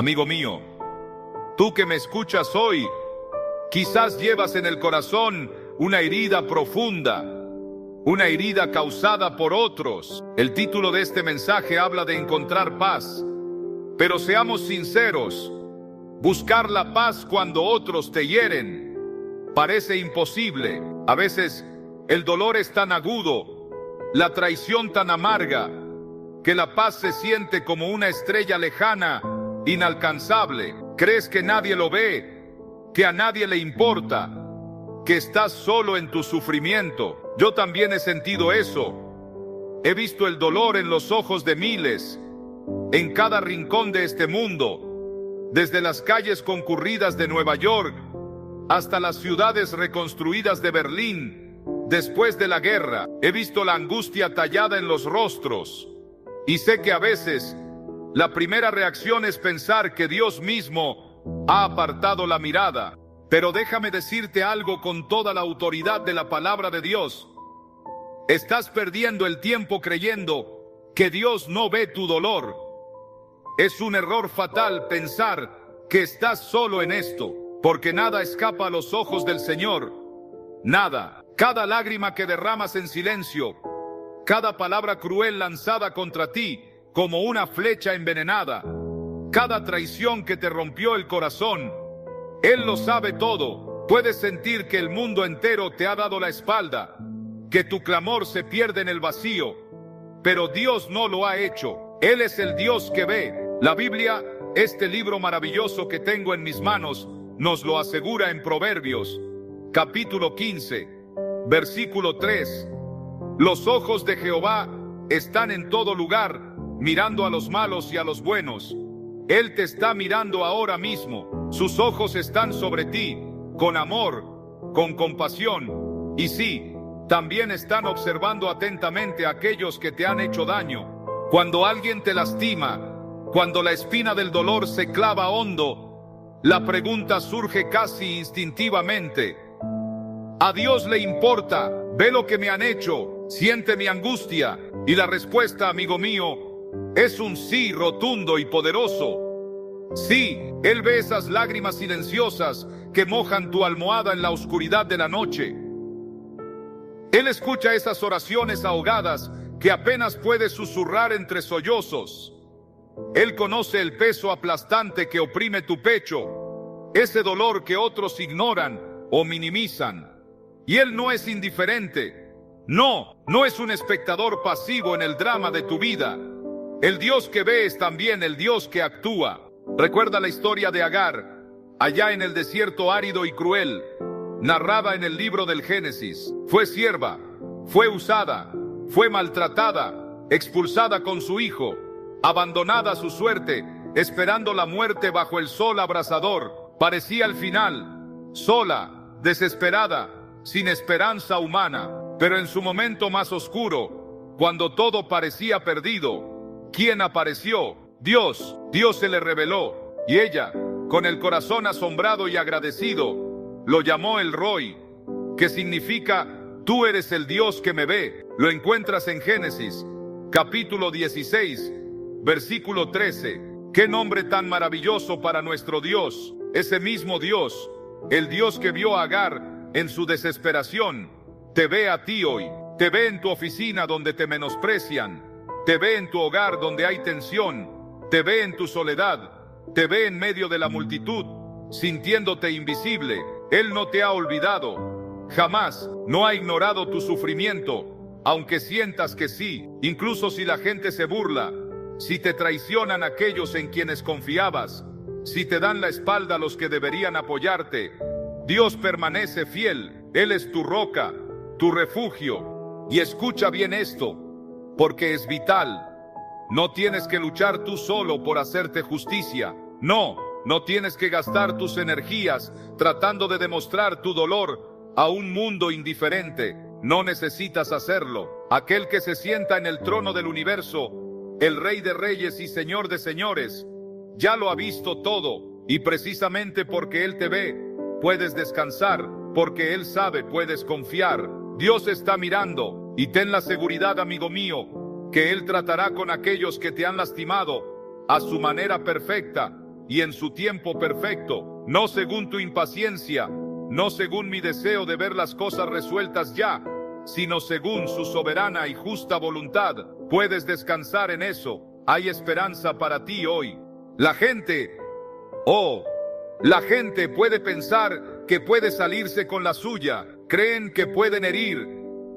Amigo mío, tú que me escuchas hoy, quizás llevas en el corazón una herida profunda, una herida causada por otros. El título de este mensaje habla de encontrar paz, pero seamos sinceros, buscar la paz cuando otros te hieren parece imposible. A veces el dolor es tan agudo, la traición tan amarga, que la paz se siente como una estrella lejana, inalcanzable. Crees que nadie lo ve, que a nadie le importa, que estás solo en tu sufrimiento. Yo también he sentido eso. He visto el dolor en los ojos de miles, en cada rincón de este mundo, desde las calles concurridas de Nueva York hasta las ciudades reconstruidas de Berlín después de la guerra. He visto la angustia tallada en los rostros, y sé que a veces la primera reacción es pensar que Dios mismo ha apartado la mirada. Pero déjame decirte algo con toda la autoridad de la palabra de Dios. Estás perdiendo el tiempo creyendo que Dios no ve tu dolor. Es un error fatal pensar que estás solo en esto, porque nada escapa a los ojos del Señor. Nada. Cada lágrima que derramas en silencio, cada palabra cruel lanzada contra ti como una flecha envenenada, cada traición que te rompió el corazón, Él lo sabe todo. Puedes sentir que el mundo entero te ha dado la espalda, que tu clamor se pierde en el vacío, pero Dios no lo ha hecho. Él es el Dios que ve. La Biblia, este libro maravilloso que tengo en mis manos, nos lo asegura en Proverbios, capítulo 15, versículo 3. Los ojos de Jehová están en todo lugar, mirando a los malos y a los buenos. Él te está mirando ahora mismo. Sus ojos están sobre ti, con amor, con compasión. Y sí, también están observando atentamente a aquellos que te han hecho daño. Cuando alguien te lastima, cuando la espina del dolor se clava hondo, la pregunta surge casi instintivamente: ¿a Dios le importa? ¿Ve lo que me han hecho? ¿Siente mi angustia? Y la respuesta, amigo mío, es un sí rotundo y poderoso. Sí, Él ve esas lágrimas silenciosas que mojan tu almohada en la oscuridad de la noche. Él escucha esas oraciones ahogadas que apenas puedes susurrar entre sollozos. Él conoce el peso aplastante que oprime tu pecho, ese dolor que otros ignoran o minimizan. Y Él no es indiferente. No es un espectador pasivo en el drama de tu vida. El Dios que ve es también el Dios que actúa. Recuerda la historia de Agar, allá en el desierto árido y cruel, narrada en el libro del Génesis. Fue sierva, fue usada, fue maltratada, expulsada con su hijo, abandonada a su suerte, esperando la muerte bajo el sol abrasador. Parecía al final, sola, desesperada, sin esperanza humana. Pero en su momento más oscuro, cuando todo parecía perdido, ¿quién apareció? Dios se le reveló, y ella, con el corazón asombrado y agradecido, lo llamó El Roi, que significa tú eres el Dios que me ve. Lo encuentras en Génesis, capítulo 16, versículo 13. ¡Qué nombre tan maravilloso para nuestro Dios! Ese mismo Dios, el Dios que vio a Agar en su desesperación, te ve a ti hoy. Te ve en tu oficina donde te menosprecian, te ve en tu hogar donde hay tensión, te ve en tu soledad, te ve en medio de la multitud, sintiéndote invisible. Él no te ha olvidado, jamás, no ha ignorado tu sufrimiento, aunque sientas que sí. Incluso si la gente se burla, si te traicionan aquellos en quienes confiabas, si te dan la espalda los que deberían apoyarte, Dios permanece fiel. Él es tu roca, tu refugio. Y escucha bien esto, porque es vital. No tienes que luchar tú solo por hacerte justicia. No tienes que gastar tus energías tratando de demostrar tu dolor a un mundo indiferente. No necesitas hacerlo. Aquel que se sienta en el trono del universo, el Rey de Reyes y Señor de Señores, ya lo ha visto todo, y precisamente porque Él te ve, puedes descansar, porque Él sabe, puedes confiar. Dios está mirando, y ten la seguridad, amigo mío, que Él tratará con aquellos que te han lastimado a su manera perfecta y en su tiempo perfecto, no según tu impaciencia, no según mi deseo de ver las cosas resueltas ya, sino según su soberana y justa voluntad. Puedes descansar en eso. Hay esperanza para ti hoy. La gente puede pensar que puede salirse con la suya. Creen que pueden herir,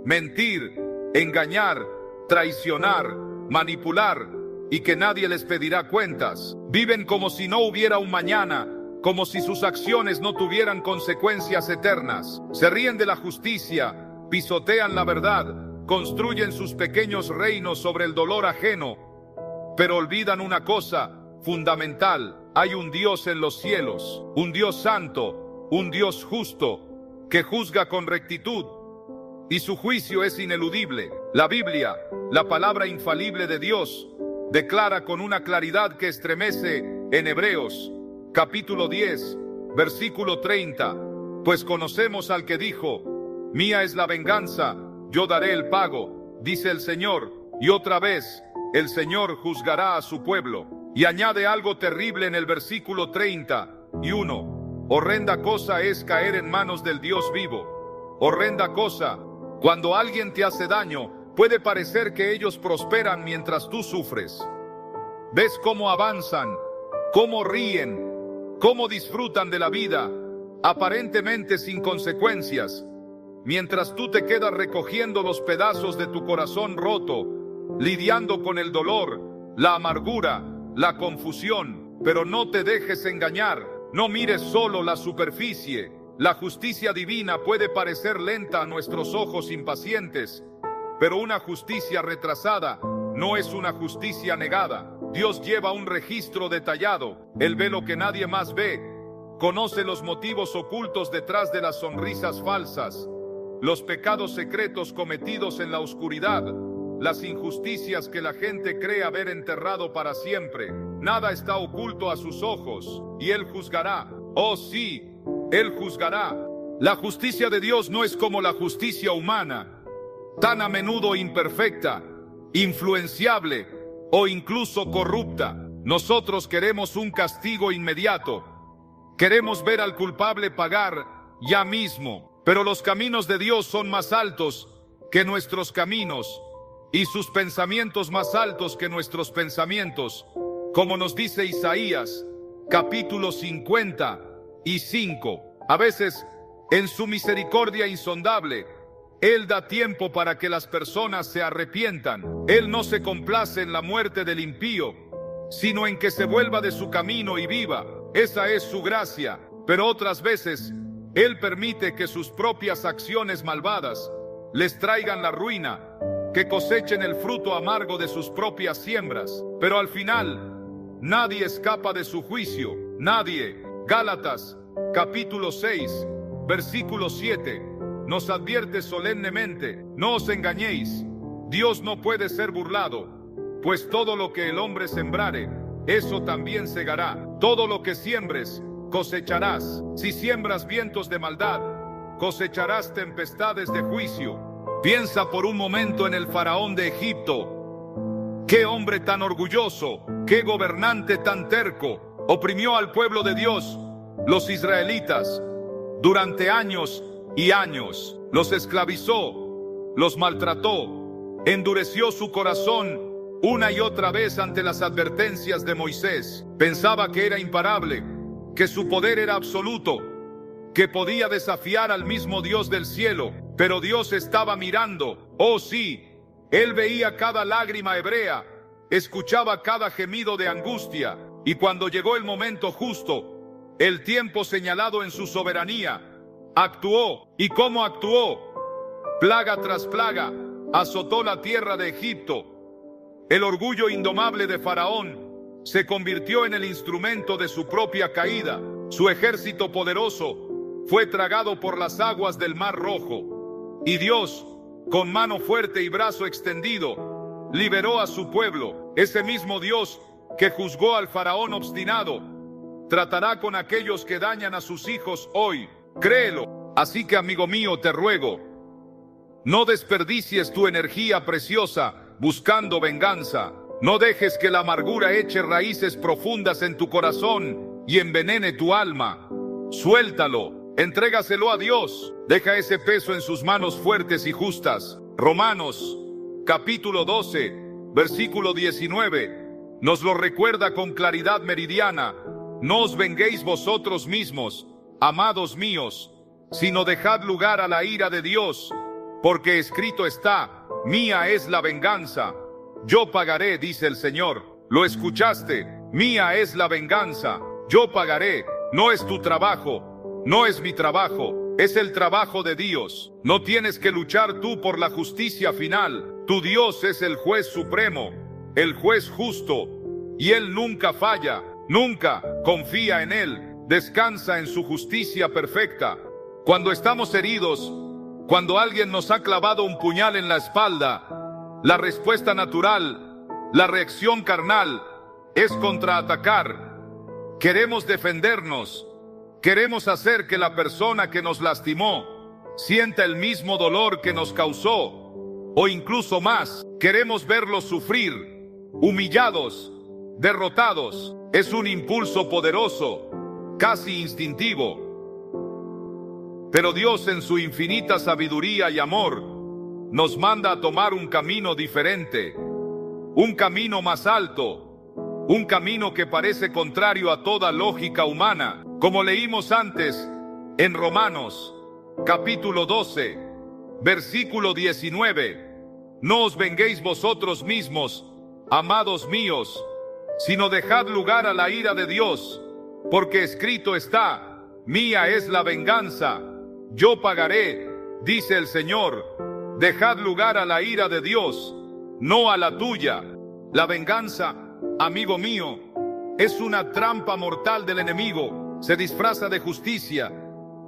mentir, engañar, traicionar, manipular, y que nadie les pedirá cuentas. Viven como si no hubiera un mañana, como si sus acciones no tuvieran consecuencias eternas. Se ríen de la justicia, pisotean la verdad, construyen sus pequeños reinos sobre el dolor ajeno, pero olvidan una cosa fundamental: hay un Dios en los cielos, un Dios santo, un Dios justo, que juzga con rectitud, y su juicio es ineludible. La Biblia, la palabra infalible de Dios, declara con una claridad que estremece en Hebreos, capítulo 10, versículo 30, pues conocemos al que dijo: mía es la venganza, yo daré el pago, dice el Señor. Y otra vez, el Señor juzgará a su pueblo. Y añade algo terrible en el versículo 31: horrenda cosa es caer en manos del Dios vivo. Horrenda cosa. Cuando alguien te hace daño, puede parecer que ellos prosperan mientras tú sufres. Ves cómo avanzan, cómo ríen, cómo disfrutan de la vida, aparentemente sin consecuencias, mientras tú te quedas recogiendo los pedazos de tu corazón roto, lidiando con el dolor, la amargura, la confusión. Pero no te dejes engañar, no mires solo la superficie. La justicia divina puede parecer lenta a nuestros ojos impacientes, pero una justicia retrasada no es una justicia negada. Dios lleva un registro detallado. Él ve lo que nadie más ve, conoce los motivos ocultos detrás de las sonrisas falsas, los pecados secretos cometidos en la oscuridad, las injusticias que la gente cree haber enterrado para siempre. Nada está oculto a sus ojos, y Él juzgará. Oh sí, Él juzgará. La justicia de Dios no es como la justicia humana, tan a menudo imperfecta, influenciable o incluso corrupta. Nosotros queremos un castigo inmediato. Queremos ver al culpable pagar ya mismo. Pero los caminos de Dios son más altos que nuestros caminos, y sus pensamientos más altos que nuestros pensamientos, como nos dice Isaías, capítulo 55. A veces, en su misericordia insondable, Él da tiempo para que las personas se arrepientan. Él no se complace en la muerte del impío, sino en que se vuelva de su camino y viva. Esa es su gracia. Pero otras veces, Él permite que sus propias acciones malvadas les traigan la ruina, que cosechen el fruto amargo de sus propias siembras. Pero al final, nadie escapa de su juicio. Nadie. Gálatas, capítulo 6, versículo 7, nos advierte solemnemente: no os engañéis, Dios no puede ser burlado, pues todo lo que el hombre sembrare, eso también segará. Todo lo que siembres, cosecharás. Si siembras vientos de maldad, cosecharás tempestades de juicio. Piensa por un momento en el faraón de Egipto. Qué hombre tan orgulloso, qué gobernante tan terco. Oprimió al pueblo de Dios, los israelitas, durante años y años. Los esclavizó, los maltrató, endureció su corazón una y otra vez ante las advertencias de Moisés. Pensaba que era imparable, que su poder era absoluto, que podía desafiar al mismo Dios del cielo. Pero Dios estaba mirando. Oh sí, Él veía cada lágrima hebrea, escuchaba cada gemido de angustia. Y cuando llegó el momento justo, el tiempo señalado en su soberanía, actuó. ¿Y cómo actuó? Plaga tras plaga, azotó la tierra de Egipto. El orgullo indomable de Faraón se convirtió en el instrumento de su propia caída. Su ejército poderoso fue tragado por las aguas del Mar Rojo. Y Dios, con mano fuerte y brazo extendido, liberó a su pueblo. Ese mismo Dios que juzgó al faraón obstinado, tratará con aquellos que dañan a sus hijos hoy. Créelo. Así que, amigo mío, te ruego, no desperdicies tu energía preciosa buscando venganza. No dejes que la amargura eche raíces profundas en tu corazón y envenene tu alma. Suéltalo, entrégaselo a Dios. Deja ese peso en sus manos fuertes y justas. Romanos, capítulo 12, versículo 19, nos lo recuerda con claridad meridiana. No os venguéis vosotros mismos, amados míos, sino dejad lugar a la ira de Dios, porque escrito está: mía es la venganza, yo pagaré, dice el Señor. ¿Lo escuchaste? Mía es la venganza, yo pagaré. No es tu trabajo, no es mi trabajo, es el trabajo de Dios. No tienes que luchar tú por la justicia final. Tu Dios es el juez supremo, el juez justo, y Él nunca falla, nunca. Confía en Él, descansa en su justicia perfecta. Cuando estamos heridos, cuando alguien nos ha clavado un puñal en la espalda, la respuesta natural, la reacción carnal, es contraatacar. Queremos defendernos, queremos hacer que la persona que nos lastimó sienta el mismo dolor que nos causó, o incluso más. Queremos verlos sufrir, humillados, derrotados. Es un impulso poderoso, casi instintivo. Pero Dios, en su infinita sabiduría y amor, nos manda a tomar un camino diferente, un camino más alto, un camino que parece contrario a toda lógica humana, como leímos antes en Romanos, capítulo 12, versículo 19. No os venguéis vosotros mismos, amados míos, sino dejad lugar a la ira de Dios, porque escrito está: mía es la venganza, yo pagaré, dice el Señor. Dejad lugar a la ira de Dios, no a la tuya. La venganza, amigo mío, es una trampa mortal del enemigo. Se disfraza de justicia,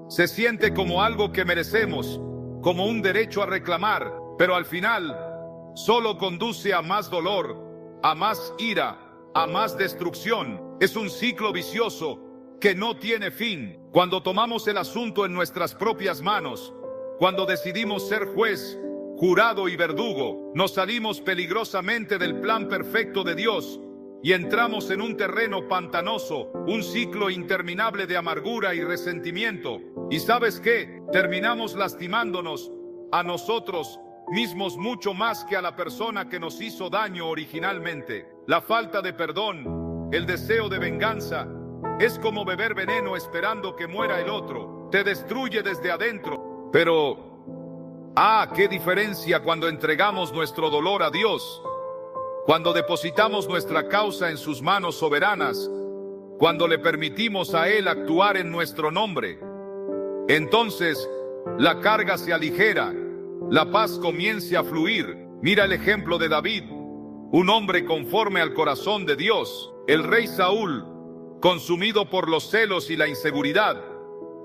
se siente como algo que merecemos, como un derecho a reclamar, pero al final solo conduce a más dolor, a más ira, a más destrucción. Es un ciclo vicioso que no tiene fin. Cuando tomamos el asunto en nuestras propias manos, cuando decidimos ser juez, jurado y verdugo, nos salimos peligrosamente del plan perfecto de Dios y entramos en un terreno pantanoso, un ciclo interminable de amargura y resentimiento. ¿Y sabes qué? Terminamos lastimándonos a nosotros mismos mucho más que a la persona que nos hizo daño originalmente. La falta de perdón, el deseo de venganza, es como beber veneno esperando que muera el otro. Te destruye desde adentro. Pero, qué diferencia cuando entregamos nuestro dolor a Dios, cuando depositamos nuestra causa en sus manos soberanas, cuando le permitimos a Él actuar en nuestro nombre. Entonces, la carga se aligera, la paz comienza a fluir. Mira el ejemplo de David, un hombre conforme al corazón de Dios. El rey Saúl, consumido por los celos y la inseguridad,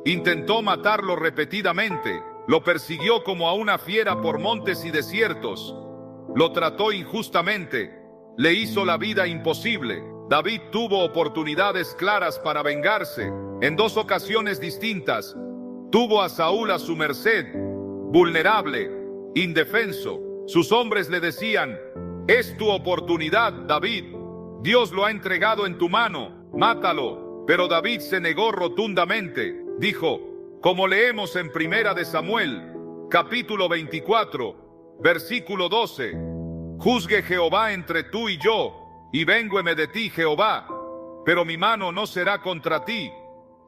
intentó matarlo repetidamente. Lo persiguió como a una fiera por montes y desiertos. Lo trató injustamente, le hizo la vida imposible. David tuvo oportunidades claras para vengarse. En dos ocasiones distintas, tuvo a Saúl a su merced, vulnerable, indefenso. Sus hombres le decían: es tu oportunidad, David. Dios lo ha entregado en tu mano, mátalo. Pero David se negó rotundamente. Dijo, como leemos en Primera de Samuel, capítulo 24, versículo 12: juzgue Jehová entre tú y yo, y véngueme de ti, Jehová, pero mi mano no será contra ti.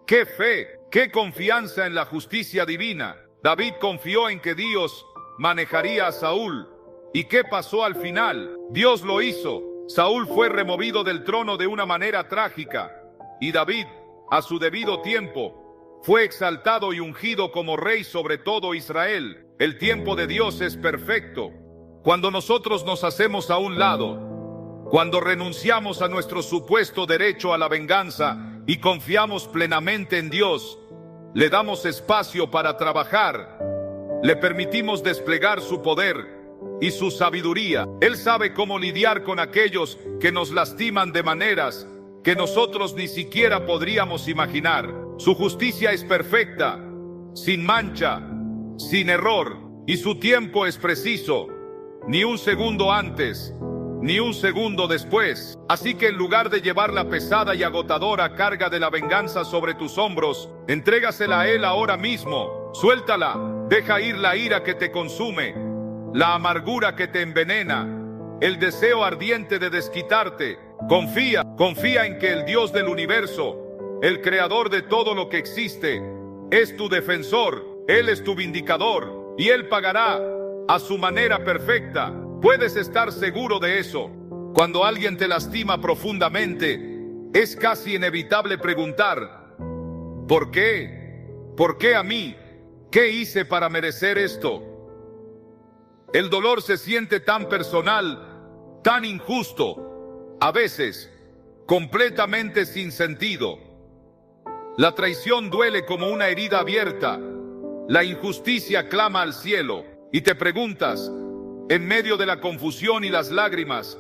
¡Qué fe! ¡Qué confianza en la justicia divina! David confió en que Dios manejaría a Saúl. ¿Y qué pasó al final? Dios lo hizo. Saúl fue removido del trono de una manera trágica, y David, a su debido tiempo, fue exaltado y ungido como rey sobre todo Israel. El tiempo de Dios es perfecto. Cuando nosotros nos hacemos a un lado, cuando renunciamos a nuestro supuesto derecho a la venganza y confiamos plenamente en Dios, le damos espacio para trabajar, le permitimos desplegar su poder y su sabiduría. Él sabe cómo lidiar con aquellos que nos lastiman de maneras que nosotros ni siquiera podríamos imaginar. Su justicia es perfecta, sin mancha, sin error, y su tiempo es preciso. Ni un segundo antes, ni un segundo después. Así que en lugar de llevar la pesada y agotadora carga de la venganza sobre tus hombros, entrégasela a Él ahora mismo. Suéltala, deja ir la ira que te consume, la amargura que te envenena, el deseo ardiente de desquitarte. Confía en que el Dios del universo, el creador de todo lo que existe, es tu defensor, Él es tu vindicador, y Él pagará a su manera perfecta. Puedes estar seguro de eso. Cuando alguien te lastima profundamente, es casi inevitable preguntar: ¿por qué? ¿Por qué a mí? ¿Qué hice para merecer esto? El dolor se siente tan personal, tan injusto, a veces completamente sin sentido. La traición duele como una herida abierta. La injusticia clama al cielo. Y te preguntas, en medio de la confusión y las lágrimas,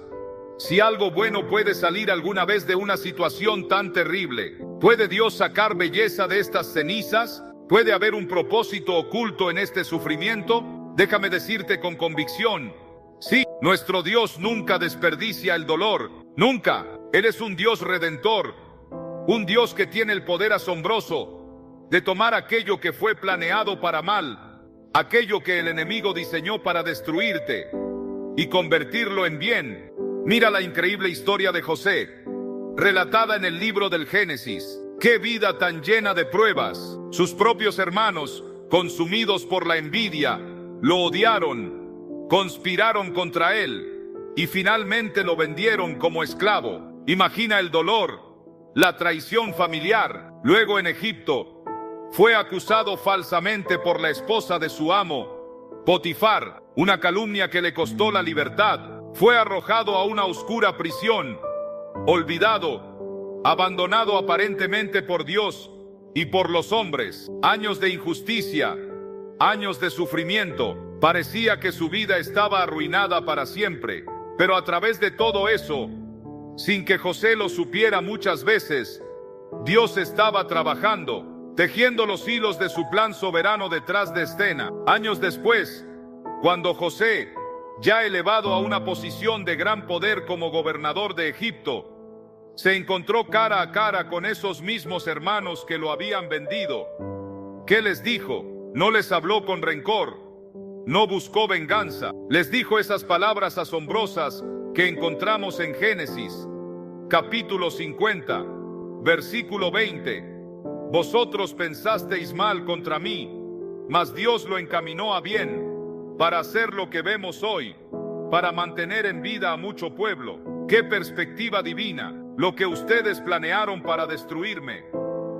si algo bueno puede salir alguna vez de una situación tan terrible. ¿Puede Dios sacar belleza de estas cenizas? ¿Puede haber un propósito oculto en este sufrimiento? Déjame decirte con convicción: sí, nuestro Dios nunca desperdicia el dolor. Nunca. Él es un Dios redentor. Un Dios que tiene el poder asombroso de tomar aquello que fue planeado para mal, aquello que el enemigo diseñó para destruirte, y convertirlo en bien. Mira la increíble historia de José, relatada en el libro del Génesis. ¡Qué vida tan llena de pruebas! Sus propios hermanos, consumidos por la envidia, lo odiaron, conspiraron contra él, y finalmente lo vendieron como esclavo. Imagina el dolor, la traición familiar. Luego en Egipto, fue acusado falsamente por la esposa de su amo, Potifar, una calumnia que le costó la libertad. Fue arrojado a una oscura prisión, olvidado, abandonado aparentemente por Dios y por los hombres. Años de injusticia, años de sufrimiento. Parecía que su vida estaba arruinada para siempre. Pero a través de todo eso, sin que José lo supiera muchas veces, Dios estaba trabajando, tejiendo los hilos de su plan soberano detrás de escena. Años después, cuando José, ya elevado a una posición de gran poder como gobernador de Egipto, se encontró cara a cara con esos mismos hermanos que lo habían vendido, ¿qué les dijo? No les habló con rencor, no buscó venganza. Les dijo esas palabras asombrosas que encontramos en Génesis, capítulo 50, versículo 20. Vosotros pensasteis mal contra mí, mas Dios lo encaminó a bien, para hacer lo que vemos hoy, para mantener en vida a mucho pueblo. ¡Qué perspectiva divina! Lo que ustedes planearon para destruirme,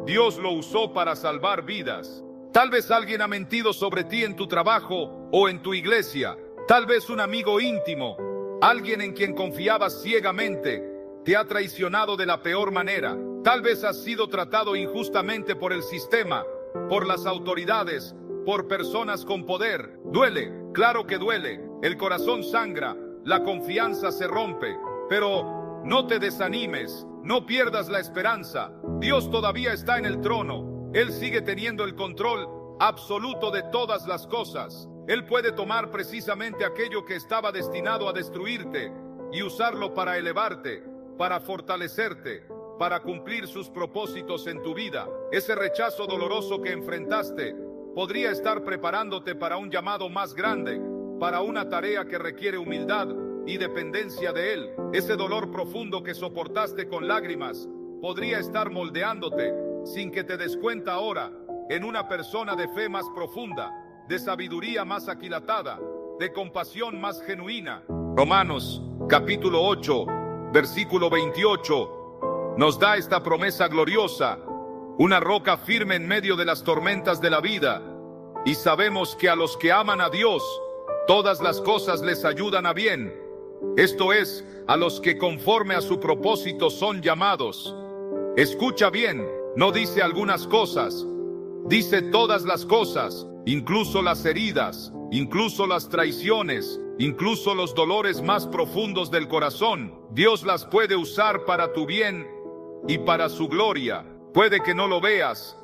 Dios lo usó para salvar vidas. Tal vez alguien ha mentido sobre ti en tu trabajo o en tu iglesia. Tal vez un amigo íntimo, alguien en quien confiabas ciegamente, te ha traicionado de la peor manera. Tal vez has sido tratado injustamente por el sistema, por las autoridades, por personas con poder. Duele, claro que duele. El corazón sangra, la confianza se rompe. Pero no te desanimes, no pierdas la esperanza. Dios todavía está en el trono. Él sigue teniendo el control absoluto de todas las cosas. Él puede tomar precisamente aquello que estaba destinado a destruirte y usarlo para elevarte, para fortalecerte, para cumplir sus propósitos en tu vida. Ese rechazo doloroso que enfrentaste podría estar preparándote para un llamado más grande, para una tarea que requiere humildad y dependencia de Él. Ese dolor profundo que soportaste con lágrimas podría estar moldeándote, sin que te des cuenta ahora, en una persona de fe más profunda, de sabiduría más aquilatada, de compasión más genuina. Romanos, capítulo 8, versículo 28, nos da esta promesa gloriosa: una roca firme en medio de las tormentas de la vida. Y sabemos que a los que aman a Dios, todas las cosas les ayudan a bien. Esto es, a los que conforme a su propósito son llamados. Escucha bien, no dice algunas cosas, dice todas las cosas, incluso las heridas, incluso las traiciones, incluso los dolores más profundos del corazón. Dios las puede usar para tu bien y para su gloria. Puede que no lo veas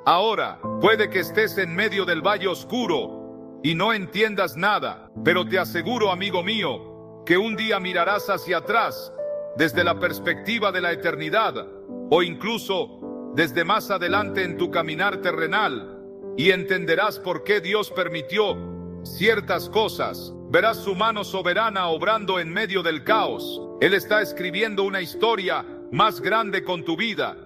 ahora, puede que estés en medio del valle oscuro y no entiendas nada, pero te aseguro, amigo mío, que un día mirarás hacia atrás desde la perspectiva de la eternidad, o incluso desde más adelante en tu caminar terrenal, y entenderás por qué Dios permitió ciertas cosas. Verás su mano soberana obrando en medio del caos. Él está escribiendo una historia más grande con tu vida,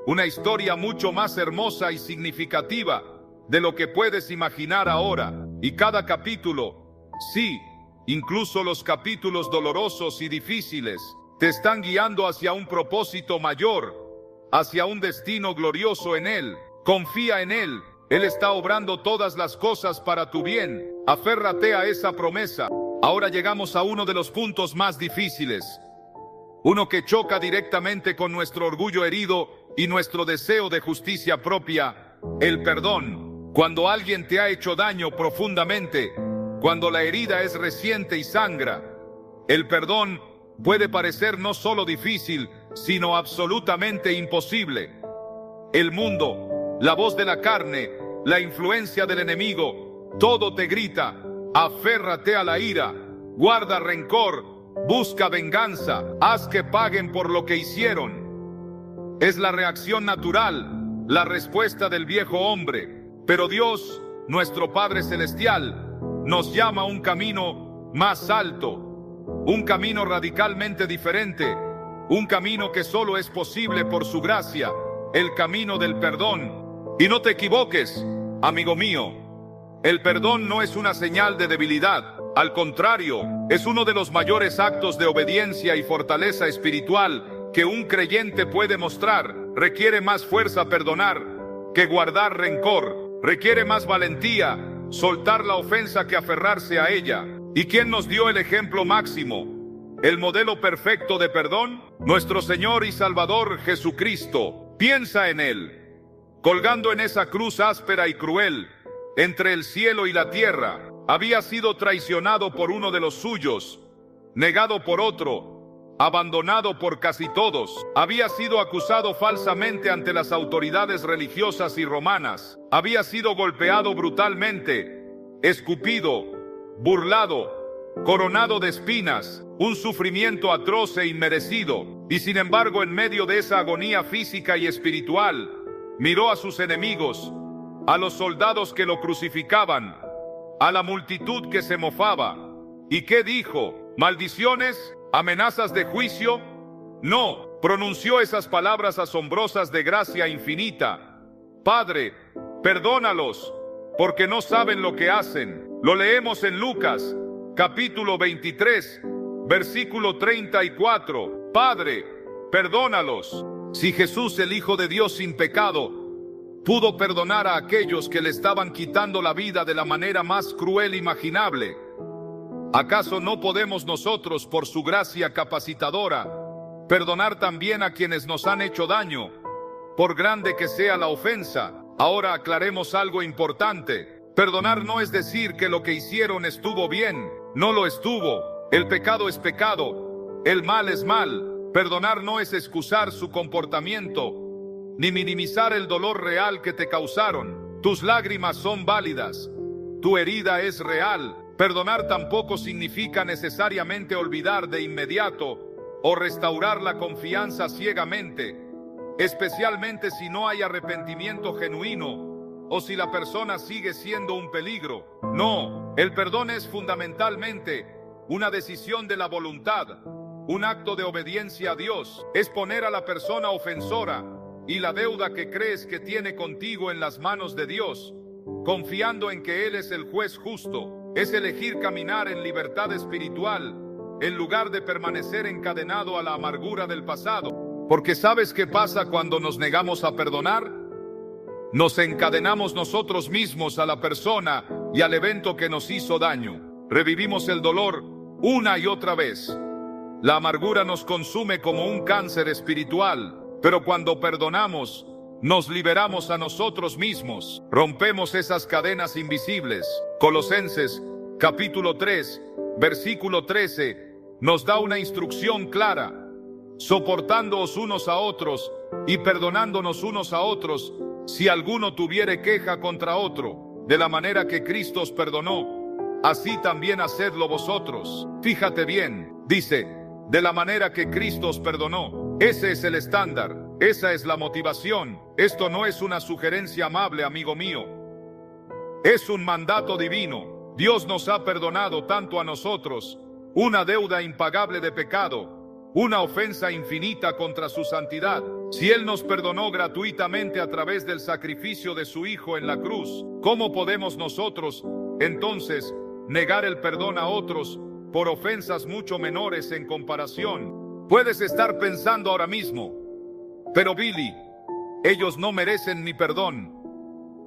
una historia mucho más hermosa y significativa de lo que puedes imaginar ahora. Y cada capítulo, sí, incluso los capítulos dolorosos y difíciles, te están guiando hacia un propósito mayor, hacia un destino glorioso en Él. Confía en Él. Él está obrando todas las cosas para tu bien. Aférrate a esa promesa. Ahora llegamos a uno de los puntos más difíciles, uno que choca directamente con nuestro orgullo herido y nuestro deseo de justicia propia: el perdón. Cuando alguien te ha hecho daño profundamente, cuando la herida es reciente y sangra, el perdón puede parecer no solo difícil, sino absolutamente imposible. El mundo, la voz de la carne, la influencia del enemigo, todo te grita: aférrate a la ira, guarda rencor, busca venganza, haz que paguen por lo que hicieron. Es la reacción natural, la respuesta del viejo hombre. Pero Dios, nuestro Padre Celestial, nos llama a un camino más alto, un camino radicalmente diferente, un camino que solo es posible por su gracia, el camino del perdón. Y no te equivoques, amigo mío, el perdón no es una señal de debilidad. Al contrario, es uno de los mayores actos de obediencia y fortaleza espiritual que un creyente puede mostrar. Requiere más fuerza perdonar que guardar rencor. Requiere más valentía soltar la ofensa que aferrarse a ella. ¿Y quién nos dio el ejemplo máximo, el modelo perfecto de perdón? Nuestro Señor y Salvador Jesucristo. Piensa en Él, colgando en esa cruz áspera y cruel, entre el cielo y la tierra. Había sido traicionado por uno de los suyos, negado por otro, abandonado por casi todos. Había sido acusado falsamente ante las autoridades religiosas y romanas. Había sido golpeado brutalmente, escupido, burlado, coronado de espinas, un sufrimiento atroz e inmerecido. Y sin embargo, en medio de esa agonía física y espiritual, miró a sus enemigos, a los soldados que lo crucificaban, a la multitud que se mofaba. ¿Y qué dijo? ¿Maldiciones? ¿Amenazas de juicio? No, pronunció esas palabras asombrosas de gracia infinita: Padre, perdónalos, porque no saben lo que hacen. Lo leemos en Lucas, capítulo 23, versículo 34. Padre, perdónalos. Si Jesús, el Hijo de Dios sin pecado, pudo perdonar a aquellos que le estaban quitando la vida de la manera más cruel imaginable, ¿acaso no podemos nosotros, por su gracia capacitadora, perdonar también a quienes nos han hecho daño, por grande que sea la ofensa? Ahora aclaremos algo importante. Perdonar no es decir que lo que hicieron estuvo bien. No lo estuvo. El pecado es pecado. El mal es mal. Perdonar no es excusar su comportamiento, ni minimizar el dolor real que te causaron. Tus lágrimas son válidas. Tu herida es real. Perdonar tampoco significa necesariamente olvidar de inmediato o restaurar la confianza ciegamente, especialmente si no hay arrepentimiento genuino o si la persona sigue siendo un peligro. No, el perdón es fundamentalmente una decisión de la voluntad, un acto de obediencia a Dios. Es poner a la persona ofensora y la deuda que crees que tiene contigo en las manos de Dios, confiando en que Él es el juez justo. Es elegir caminar en libertad espiritual en lugar de permanecer encadenado a la amargura del pasado. Porque ¿sabes qué pasa cuando nos negamos a perdonar? Nos encadenamos nosotros mismos a la persona y al evento que nos hizo daño. Revivimos el dolor una y otra vez. La amargura nos consume como un cáncer espiritual, pero cuando perdonamos, nos liberamos a nosotros mismos, rompemos esas cadenas invisibles. Colosenses, capítulo 3, versículo 13, nos da una instrucción clara: soportándoos unos a otros y perdonándonos unos a otros, si alguno tuviere queja contra otro, de la manera que Cristo os perdonó, así también hacedlo vosotros. Fíjate bien, Dice, de la manera que Cristo os perdonó. Ese es el estándar, esa es la motivación. Esto no es una sugerencia amable, amigo mío. Es un mandato divino. Dios nos ha perdonado tanto a nosotros, una deuda impagable de pecado, una ofensa infinita contra su santidad. Si Él nos perdonó gratuitamente a través del sacrificio de su Hijo en la cruz, ¿cómo podemos nosotros, entonces, negar el perdón a otros por ofensas mucho menores en comparación? Puedes estar pensando ahora mismo, pero Billy, ellos no merecen mi perdón.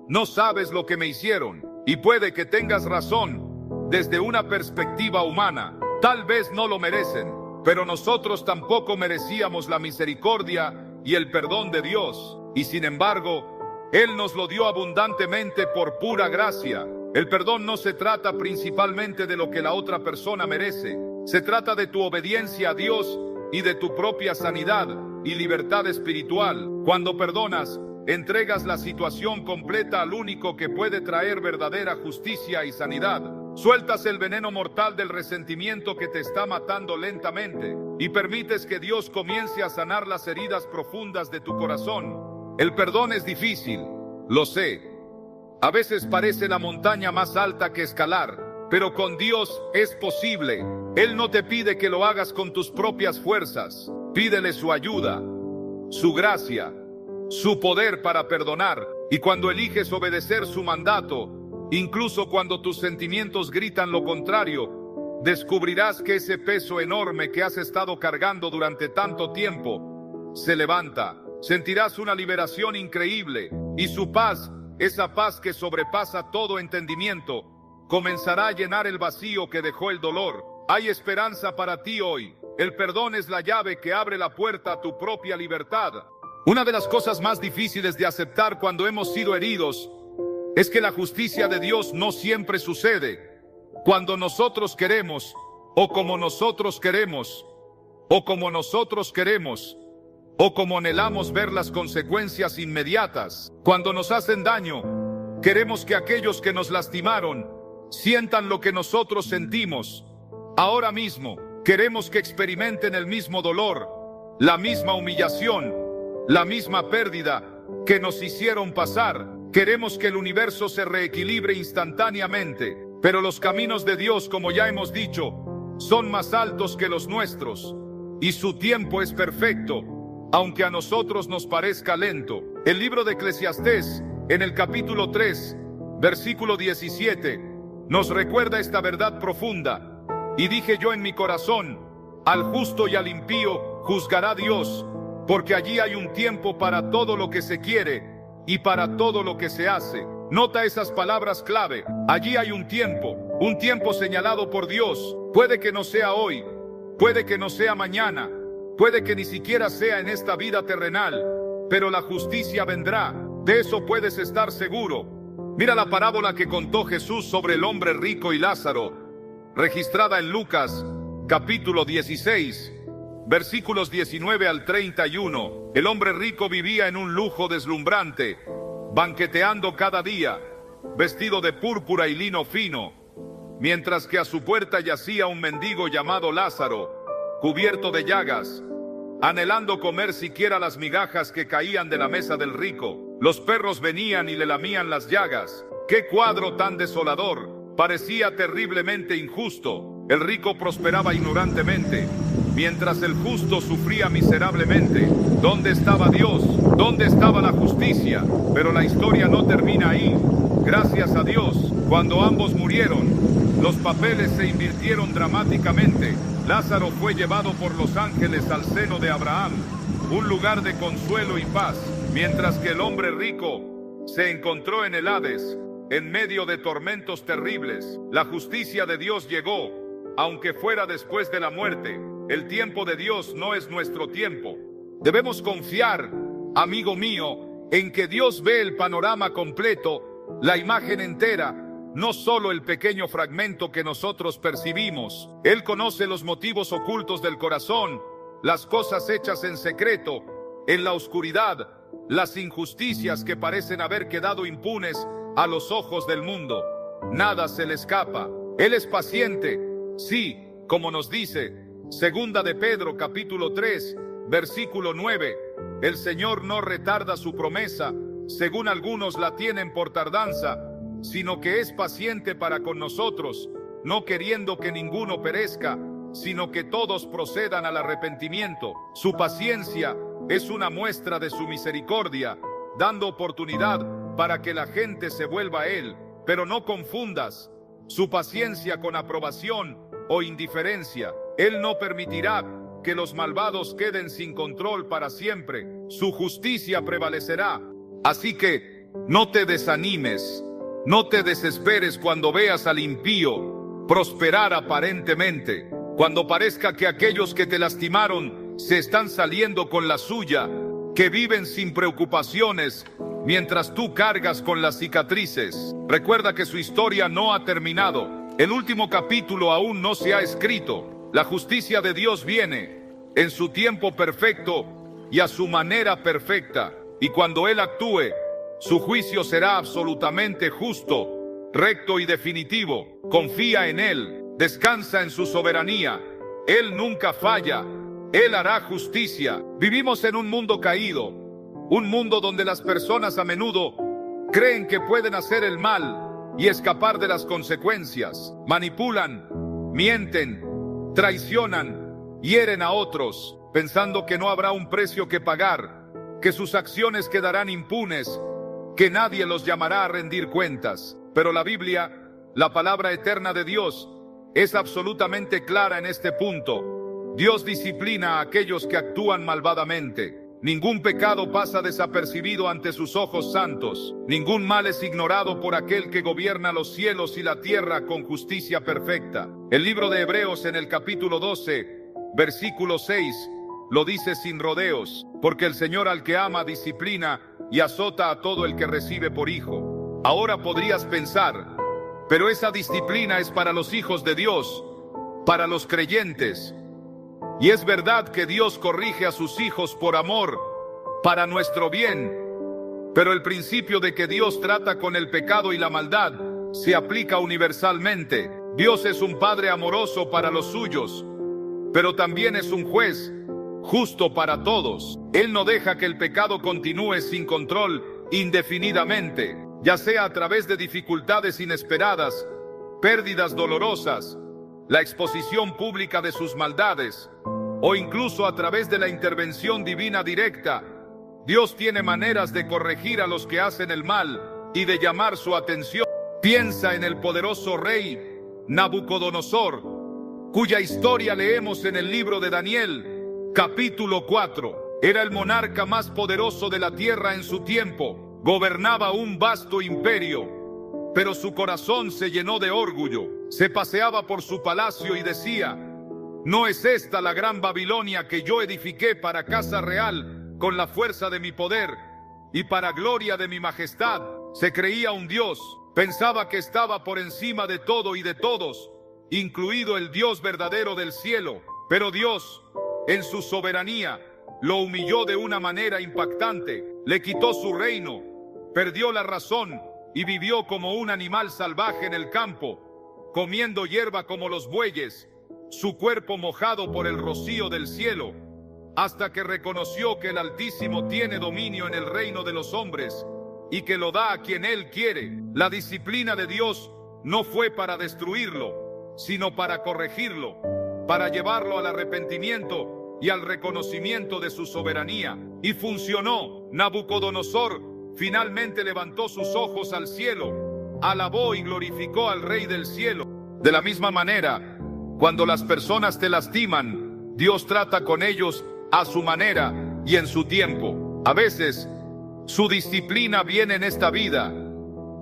No sabes lo que me hicieron, y puede que tengas razón desde una perspectiva humana. Tal vez no lo merecen, pero nosotros tampoco merecíamos la misericordia y el perdón de Dios, y sin embargo, Él nos lo dio abundantemente por pura gracia. El perdón no se trata principalmente de lo que la otra persona merece, se trata de tu obediencia a Dios y de tu propia sanidad y libertad espiritual. Cuando perdonas, entregas la situación completa al único que puede traer verdadera justicia y sanidad. Sueltas el veneno mortal del resentimiento que te está matando lentamente y permites que Dios comience a sanar las heridas profundas de tu corazón. El perdón es difícil, lo sé. A veces parece la montaña más alta que escalar, pero con Dios es posible. Él no te pide que lo hagas con tus propias fuerzas. Pídele su ayuda, su gracia, su poder para perdonar. Y cuando eliges obedecer su mandato, incluso cuando tus sentimientos gritan lo contrario, descubrirás que ese peso enorme que has estado cargando durante tanto tiempo se levanta. Sentirás una liberación increíble y su paz, esa paz que sobrepasa todo entendimiento, comenzará a llenar el vacío que dejó el dolor. Hay esperanza para ti hoy. El perdón es la llave que abre la puerta a tu propia libertad. Una de las cosas más difíciles de aceptar cuando hemos sido heridos es que la justicia de Dios no siempre sucede cuando nosotros queremos, o como nosotros queremos, o como nosotros queremos, o como anhelamos ver las consecuencias inmediatas. Cuando nos hacen daño, queremos que aquellos que nos lastimaron sientan lo que nosotros sentimos. Ahora mismo, queremos que experimenten el mismo dolor, la misma humillación, la misma pérdida que nos hicieron pasar. Queremos que el universo se reequilibre instantáneamente, pero los caminos de Dios, como ya hemos dicho, son más altos que los nuestros, y su tiempo es perfecto, aunque a nosotros nos parezca lento. El libro de Eclesiastés, en el capítulo 3, versículo 17, nos recuerda esta verdad profunda. Y dije yo en mi corazón, al justo y al impío juzgará Dios, porque allí hay un tiempo para todo lo que se quiere y para todo lo que se hace. Nota esas palabras clave. Allí hay un tiempo señalado por Dios. Puede que no sea hoy, puede que no sea mañana, puede que ni siquiera sea en esta vida terrenal, pero la justicia vendrá. De eso puedes estar seguro. Mira la parábola que contó Jesús sobre el hombre rico y Lázaro, registrada en Lucas, capítulo 16, versículos 19 al 31. El hombre rico vivía en un lujo deslumbrante, banqueteando cada día, vestido de púrpura y lino fino, mientras que a su puerta yacía un mendigo llamado Lázaro, cubierto de llagas, anhelando comer siquiera las migajas que caían de la mesa del rico. Los perros venían y le lamían las llagas. ¡Qué cuadro tan desolador! Parecía terriblemente injusto. El rico prosperaba ignorantemente, mientras el justo sufría miserablemente. ¿Dónde estaba Dios? ¿Dónde estaba la justicia? Pero la historia no termina ahí. Gracias a Dios, cuando ambos murieron, los papeles se invirtieron dramáticamente. Lázaro fue llevado por los ángeles al seno de Abraham, un lugar de consuelo y paz, mientras que el hombre rico se encontró en el Hades, en medio de tormentos terribles. La justicia de Dios llegó, aunque fuera después de la muerte. El tiempo de Dios no es nuestro tiempo. Debemos confiar, amigo mío, en que Dios ve el panorama completo, la imagen entera, no solo el pequeño fragmento que nosotros percibimos. Él conoce los motivos ocultos del corazón, las cosas hechas en secreto, en la oscuridad, las injusticias que parecen haber quedado impunes a los ojos del mundo. Nada se le escapa. Él es paciente, sí, como nos dice, Segunda de Pedro, capítulo 3, versículo 9. El Señor no retarda su promesa, según algunos la tienen por tardanza, sino que es paciente para con nosotros, no queriendo que ninguno perezca, sino que todos procedan al arrepentimiento. Su paciencia es una muestra de su misericordia, dando oportunidad para que la gente se vuelva a Él. Pero no confundas su paciencia con aprobación o indiferencia. Él no permitirá que los malvados queden sin control para siempre. Su justicia prevalecerá. Así que no te desanimes, no te desesperes cuando veas al impío prosperar aparentemente, cuando parezca que aquellos que te lastimaron se están saliendo con la suya, que viven sin preocupaciones mientras tú cargas con las cicatrices. Recuerda que su historia no ha terminado. El último capítulo aún no se ha escrito. La justicia de Dios viene en su tiempo perfecto y a su manera perfecta. Y cuando Él actúe, su juicio será absolutamente justo, recto y definitivo. Confía en Él, descansa en su soberanía. Él nunca falla, Él hará justicia. Vivimos en un mundo caído, un mundo donde las personas a menudo creen que pueden hacer el mal y escapar de las consecuencias. Manipulan, mienten, traicionan, hieren a otros, pensando que no habrá un precio que pagar, que sus acciones quedarán impunes, que nadie los llamará a rendir cuentas. Pero la Biblia, la palabra eterna de Dios, es absolutamente clara en este punto. Dios disciplina a aquellos que actúan malvadamente. Ningún pecado pasa desapercibido ante sus ojos santos. Ningún mal es ignorado por aquel que gobierna los cielos y la tierra con justicia perfecta. El libro de Hebreos en el capítulo 12, versículo 6, lo dice sin rodeos, porque el Señor al que ama disciplina y azota a todo el que recibe por hijo. Ahora podrías pensar, pero esa disciplina es para los hijos de Dios, para los creyentes. Y es verdad que Dios corrige a sus hijos por amor, para nuestro bien. Pero el principio de que Dios trata con el pecado y la maldad se aplica universalmente. Dios es un Padre amoroso para los suyos, pero también es un juez justo para todos. Él no deja que el pecado continúe sin control indefinidamente, ya sea a través de dificultades inesperadas, pérdidas dolorosas, la exposición pública de sus maldades, o incluso a través de la intervención divina directa. Dios tiene maneras de corregir a los que hacen el mal y de llamar su atención. Piensa en el poderoso rey Nabucodonosor, cuya historia leemos en el libro de Daniel, capítulo 4. Era el monarca más poderoso de la tierra en su tiempo. Gobernaba un vasto imperio, pero su corazón se llenó de orgullo. Se paseaba por su palacio y decía: ¿no es esta la gran Babilonia que yo edifiqué para casa real con la fuerza de mi poder y para gloria de mi majestad? Se creía un dios, pensaba que estaba por encima de todo y de todos, incluido el Dios verdadero del cielo. Pero Dios, en su soberanía, lo humilló de una manera impactante. Le quitó su reino, perdió la razón y vivió como un animal salvaje en el campo, comiendo hierba como los bueyes, su cuerpo mojado por el rocío del cielo, hasta que reconoció que el Altísimo tiene dominio en el reino de los hombres y que lo da a quien Él quiere. La disciplina de Dios no fue para destruirlo, sino para corregirlo, para llevarlo al arrepentimiento y al reconocimiento de su soberanía. Y funcionó. Nabucodonosor finalmente levantó sus ojos al cielo, alabó y glorificó al Rey del cielo. De la misma manera, cuando las personas te lastiman, Dios trata con ellos a su manera y en su tiempo. A veces, su disciplina viene en esta vida,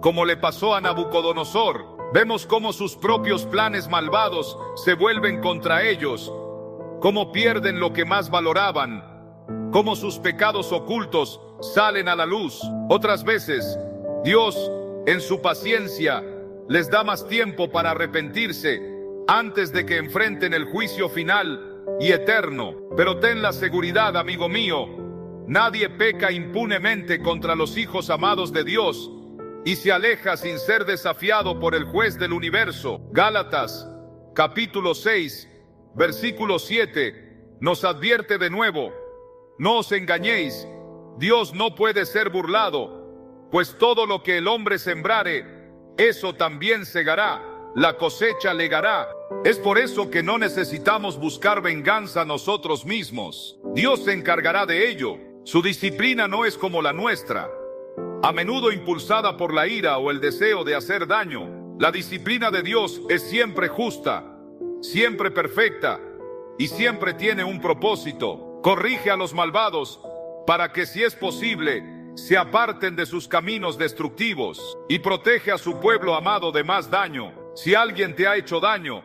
como le pasó a Nabucodonosor. Vemos cómo sus propios planes malvados se vuelven contra ellos, cómo pierden lo que más valoraban, cómo sus pecados ocultos salen a la luz. Otras veces, Dios, en su paciencia, les da más tiempo para arrepentirse antes de que enfrenten el juicio final y eterno. Pero ten la seguridad, amigo mío, nadie peca impunemente contra los hijos amados de Dios y se aleja sin ser desafiado por el juez del universo. Gálatas, capítulo 6, versículo 7, nos advierte de nuevo: no os engañéis, Dios no puede ser burlado, pues todo lo que el hombre sembrare, eso también segará, la cosecha legará. Es por eso que no necesitamos buscar venganza nosotros mismos. Dios se encargará de ello. Su disciplina no es como la nuestra, a menudo impulsada por la ira o el deseo de hacer daño. La disciplina de Dios es siempre justa, siempre perfecta y siempre tiene un propósito. Corrige a los malvados para que, si es posible, se aparten de sus caminos destructivos, y protege a su pueblo amado de más daño. Si alguien te ha hecho daño,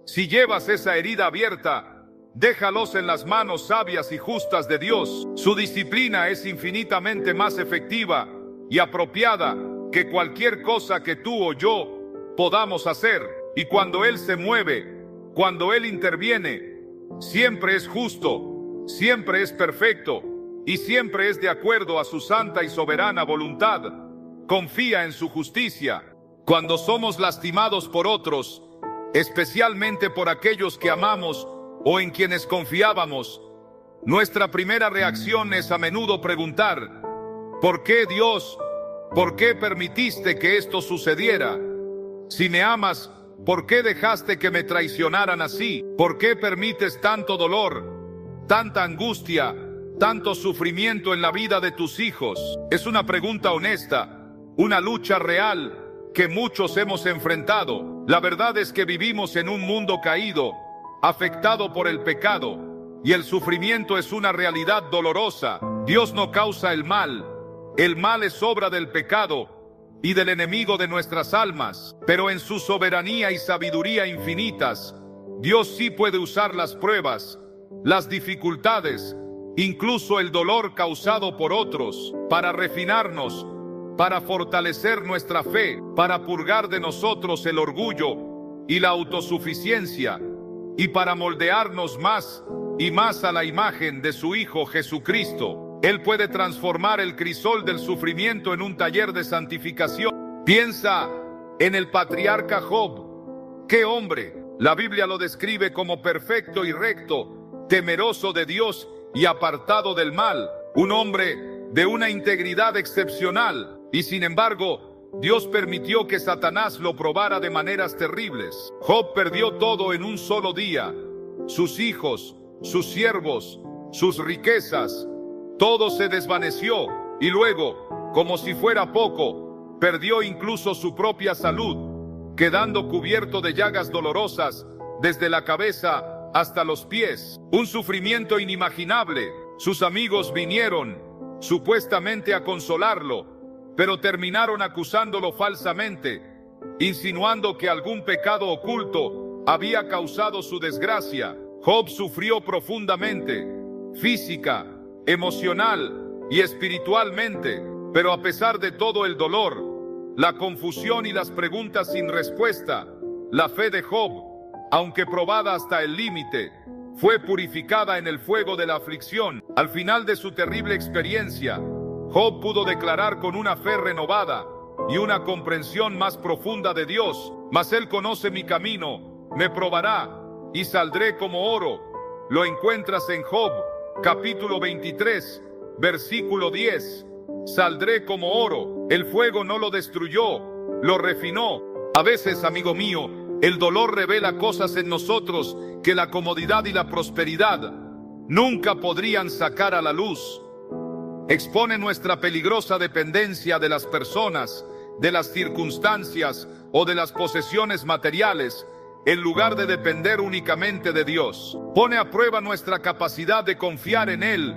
si llevas esa herida abierta, déjalos en las manos sabias y justas de Dios. Su disciplina es infinitamente más efectiva y apropiada que cualquier cosa que tú o yo podamos hacer. Y cuando Él se mueve, cuando Él interviene, siempre es justo, siempre es perfecto y siempre es de acuerdo a su santa y soberana voluntad. Confía en su justicia. Cuando somos lastimados por otros, especialmente por aquellos que amamos o en quienes confiábamos, nuestra primera reacción es a menudo preguntar: ¿por qué, Dios? ¿Por qué permitiste que esto sucediera? Si me amas, ¿por qué dejaste que me traicionaran así? ¿Por qué permites tanto dolor, tanta angustia, tanto sufrimiento en la vida de tus hijos? Es una pregunta honesta, una lucha real que muchos hemos enfrentado. La verdad es que vivimos en un mundo caído, afectado por el pecado, y el sufrimiento es una realidad dolorosa. Dios no causa el mal es obra del pecado y del enemigo de nuestras almas, pero en su soberanía y sabiduría infinitas, Dios sí puede usar las pruebas, las dificultades, incluso el dolor causado por otros, para refinarnos, para fortalecer nuestra fe, para purgar de nosotros el orgullo y la autosuficiencia, y para moldearnos más y más a la imagen de su Hijo Jesucristo. Él puede transformar el crisol del sufrimiento en un taller de santificación. Piensa en el patriarca Job. ¡Qué hombre! La Biblia lo describe como perfecto y recto, temeroso de Dios y apartado del mal. Un hombre de una integridad excepcional. Y sin embargo, Dios permitió que Satanás lo probara de maneras terribles. Job perdió todo en un solo día: sus hijos, sus siervos, sus riquezas. Todo se desvaneció, y luego, como si fuera poco, perdió incluso su propia salud, quedando cubierto de llagas dolorosas desde la cabeza hasta los pies. Un sufrimiento inimaginable. Sus amigos vinieron, supuestamente, a consolarlo, pero terminaron acusándolo falsamente, insinuando que algún pecado oculto había causado su desgracia. Job sufrió profundamente, física, emocional y espiritualmente, pero a pesar de todo el dolor, la confusión y las preguntas sin respuesta, la fe de Job, aunque probada hasta el límite, fue purificada en el fuego de la aflicción. Al final de su terrible experiencia, Job pudo declarar con una fe renovada y una comprensión más profunda de Dios: mas Él conoce mi camino, me probará y saldré como oro. Lo encuentras en Job, capítulo 23, versículo 10. Saldré como oro. El fuego no lo destruyó, lo refinó. A veces, amigo mío, el dolor revela cosas en nosotros que la comodidad y la prosperidad nunca podrían sacar a la luz. Expone nuestra peligrosa dependencia de las personas, de las circunstancias o de las posesiones materiales, en lugar de depender únicamente de Dios. Pone a prueba nuestra capacidad de confiar en Él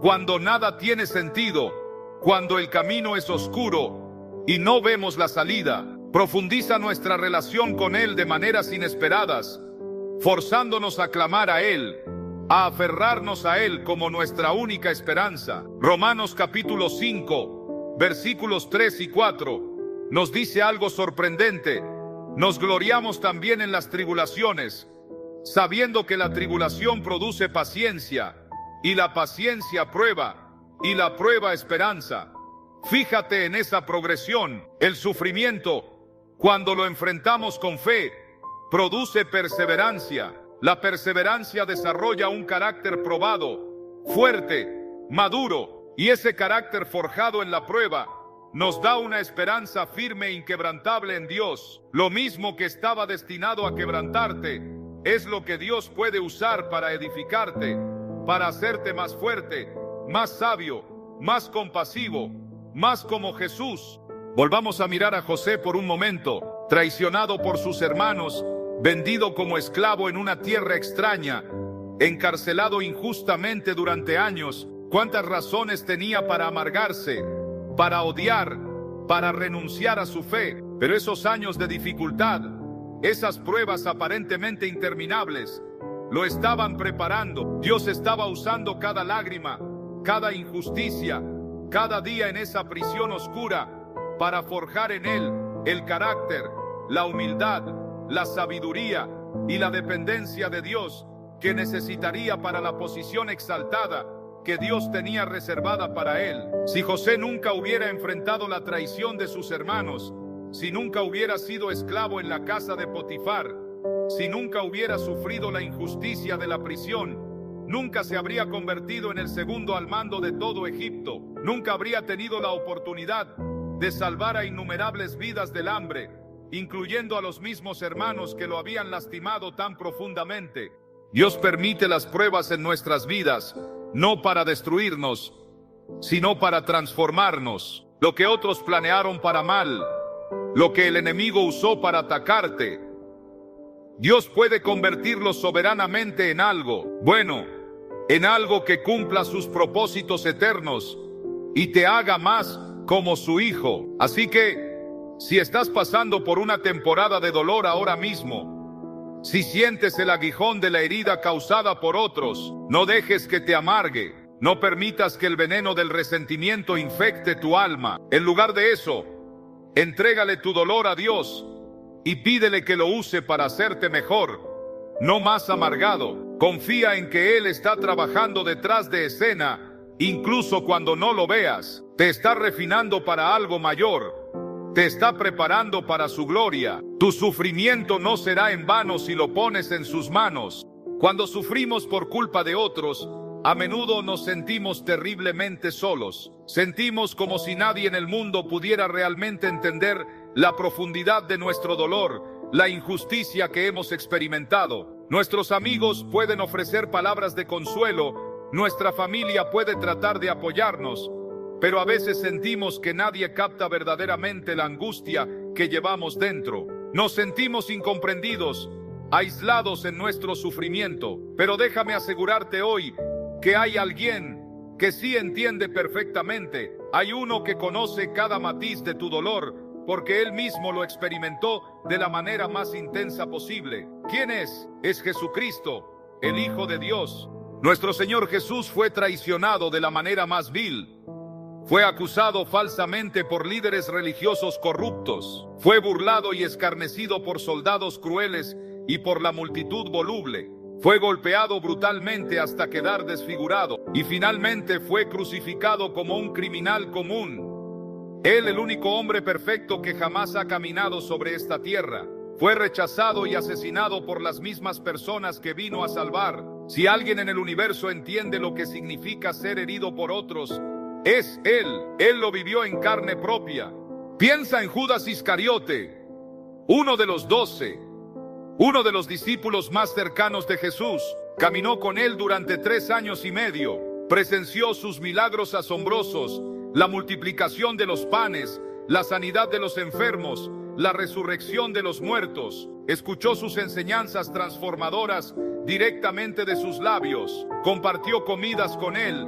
cuando nada tiene sentido, cuando el camino es oscuro y no vemos la salida. Profundiza nuestra relación con Él de maneras inesperadas, forzándonos a clamar a Él, a aferrarnos a Él como nuestra única esperanza. Romanos capítulo 5, versículos 3 y 4, nos dice algo sorprendente: nos gloriamos también en las tribulaciones, sabiendo que la tribulación produce paciencia, y la paciencia prueba, y la prueba esperanza. Fíjate en esa progresión. El sufrimiento, cuando lo enfrentamos con fe, produce perseverancia. La perseverancia desarrolla un carácter probado, fuerte, maduro, y ese carácter forjado en la prueba nos da una esperanza firme e inquebrantable en Dios. Lo mismo que estaba destinado a quebrantarte es lo que Dios puede usar para edificarte, para hacerte más fuerte, más sabio, más compasivo, más como Jesús. Volvamos a mirar a José por un momento, traicionado por sus hermanos, vendido como esclavo en una tierra extraña, encarcelado injustamente durante años. ¿Cuántas razones tenía para amargarse, para odiar, para renunciar a su fe? Pero esos años de dificultad, esas pruebas aparentemente interminables, lo estaban preparando. Dios estaba usando cada lágrima, cada injusticia, cada día en esa prisión oscura, para forjar en él el carácter, la humildad, la sabiduría y la dependencia de Dios que necesitaría para la posición exaltada que Dios tenía reservada para él. Si José nunca hubiera enfrentado la traición de sus hermanos, si nunca hubiera sido esclavo en la casa de Potifar, si nunca hubiera sufrido la injusticia de la prisión, nunca se habría convertido en el segundo al mando de todo Egipto, nunca habría tenido la oportunidad de salvar a innumerables vidas del hambre, incluyendo a los mismos hermanos que lo habían lastimado tan profundamente. Dios permite las pruebas en nuestras vidas, no para destruirnos, sino para transformarnos. Lo que otros planearon para mal, lo que el enemigo usó para atacarte, Dios puede convertirlo soberanamente en algo bueno, en algo que cumpla sus propósitos eternos y te haga más como su hijo. Así que, si estás pasando por una temporada de dolor ahora mismo, si sientes el aguijón de la herida causada por otros, no dejes que te amargue. No permitas que el veneno del resentimiento infecte tu alma. En lugar de eso, entrégale tu dolor a Dios y pídele que lo use para hacerte mejor, no más amargado. Confía en que Él está trabajando detrás de escena, incluso cuando no lo veas. Te está refinando para algo mayor. Te está preparando para su gloria. Tu sufrimiento no será en vano si lo pones en sus manos. Cuando sufrimos por culpa de otros, a menudo nos sentimos terriblemente solos. Sentimos como si nadie en el mundo pudiera realmente entender la profundidad de nuestro dolor, la injusticia que hemos experimentado. Nuestros amigos pueden ofrecer palabras de consuelo, nuestra familia puede tratar de apoyarnos, pero a veces sentimos que nadie capta verdaderamente la angustia que llevamos dentro. Nos sentimos incomprendidos, aislados en nuestro sufrimiento. Pero déjame asegurarte hoy que hay alguien que sí entiende perfectamente. Hay uno que conoce cada matiz de tu dolor, porque Él mismo lo experimentó de la manera más intensa posible. ¿Quién es? Es Jesucristo, el Hijo de Dios. Nuestro Señor Jesús fue traicionado de la manera más vil. Fue acusado falsamente por líderes religiosos corruptos. Fue burlado y escarnecido por soldados crueles y por la multitud voluble. Fue golpeado brutalmente hasta quedar desfigurado. Y finalmente fue crucificado como un criminal común. Él, el único hombre perfecto que jamás ha caminado sobre esta tierra, fue rechazado y asesinado por las mismas personas que vino a salvar. Si alguien en el universo entiende lo que significa ser herido por otros, es Él. Él lo vivió en carne propia. Piensa en Judas Iscariote, uno de los 12, uno de los discípulos más cercanos de Jesús. Caminó con Él durante 3 años y medio. Presenció sus milagros asombrosos, la multiplicación de los panes, la sanidad de los enfermos, la resurrección de los muertos. Escuchó sus enseñanzas transformadoras directamente de sus labios. Compartió comidas con Él,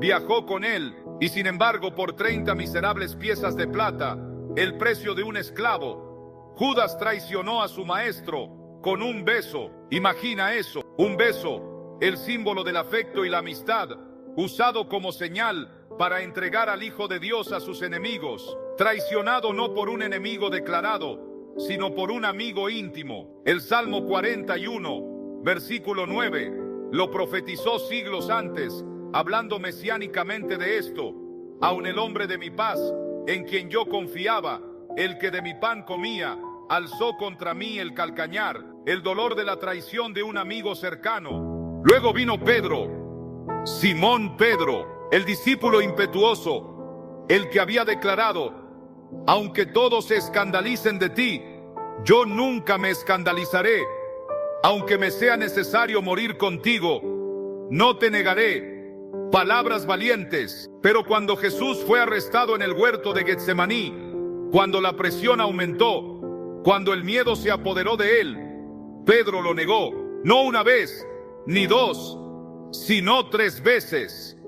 viajó con Él, y sin embargo, por 30 miserables piezas de plata, el precio de un esclavo, Judas traicionó a su maestro con un beso. Imagina eso, un beso, el símbolo del afecto y la amistad, usado como señal para entregar al Hijo de Dios a sus enemigos. Traicionado no por un enemigo declarado, sino por un amigo íntimo. El Salmo 41, versículo 9, lo profetizó siglos antes, hablando mesiánicamente de esto. Aun el hombre de mi paz, en quien yo confiaba, el que de mi pan comía, alzó contra mí el calcañar. el dolor de la traición de un amigo cercano. Luego vino Pedro, Simón Pedro, el discípulo impetuoso, el que había declarado: aunque todos se escandalicen de ti, yo nunca me escandalizaré. Aunque me sea necesario morir contigo, no te negaré. Palabras valientes. Pero cuando Jesús fue arrestado en el huerto de Getsemaní, cuando la presión aumentó, cuando el miedo se apoderó de él, Pedro lo negó, no una vez, ni dos, sino 3 veces.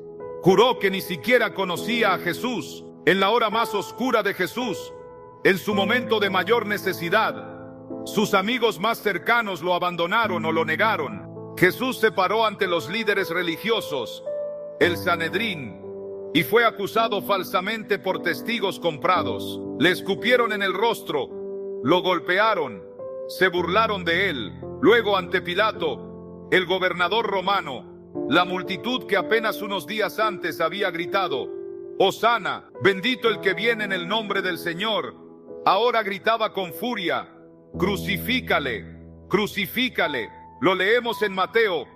Juró que ni siquiera conocía a Jesús. En la hora más oscura de Jesús, en su momento de mayor necesidad, sus amigos más cercanos lo abandonaron o lo negaron. Jesús se paró ante los líderes religiosos, el Sanedrín, y fue acusado falsamente por testigos comprados. Le escupieron en el rostro, lo golpearon, se burlaron de él. Luego, ante Pilato, el gobernador romano, la multitud que apenas unos días antes había gritado: Hosana, bendito el que viene en el nombre del Señor, ahora gritaba con furia: crucifícale, crucifícale. Lo leemos en Mateo,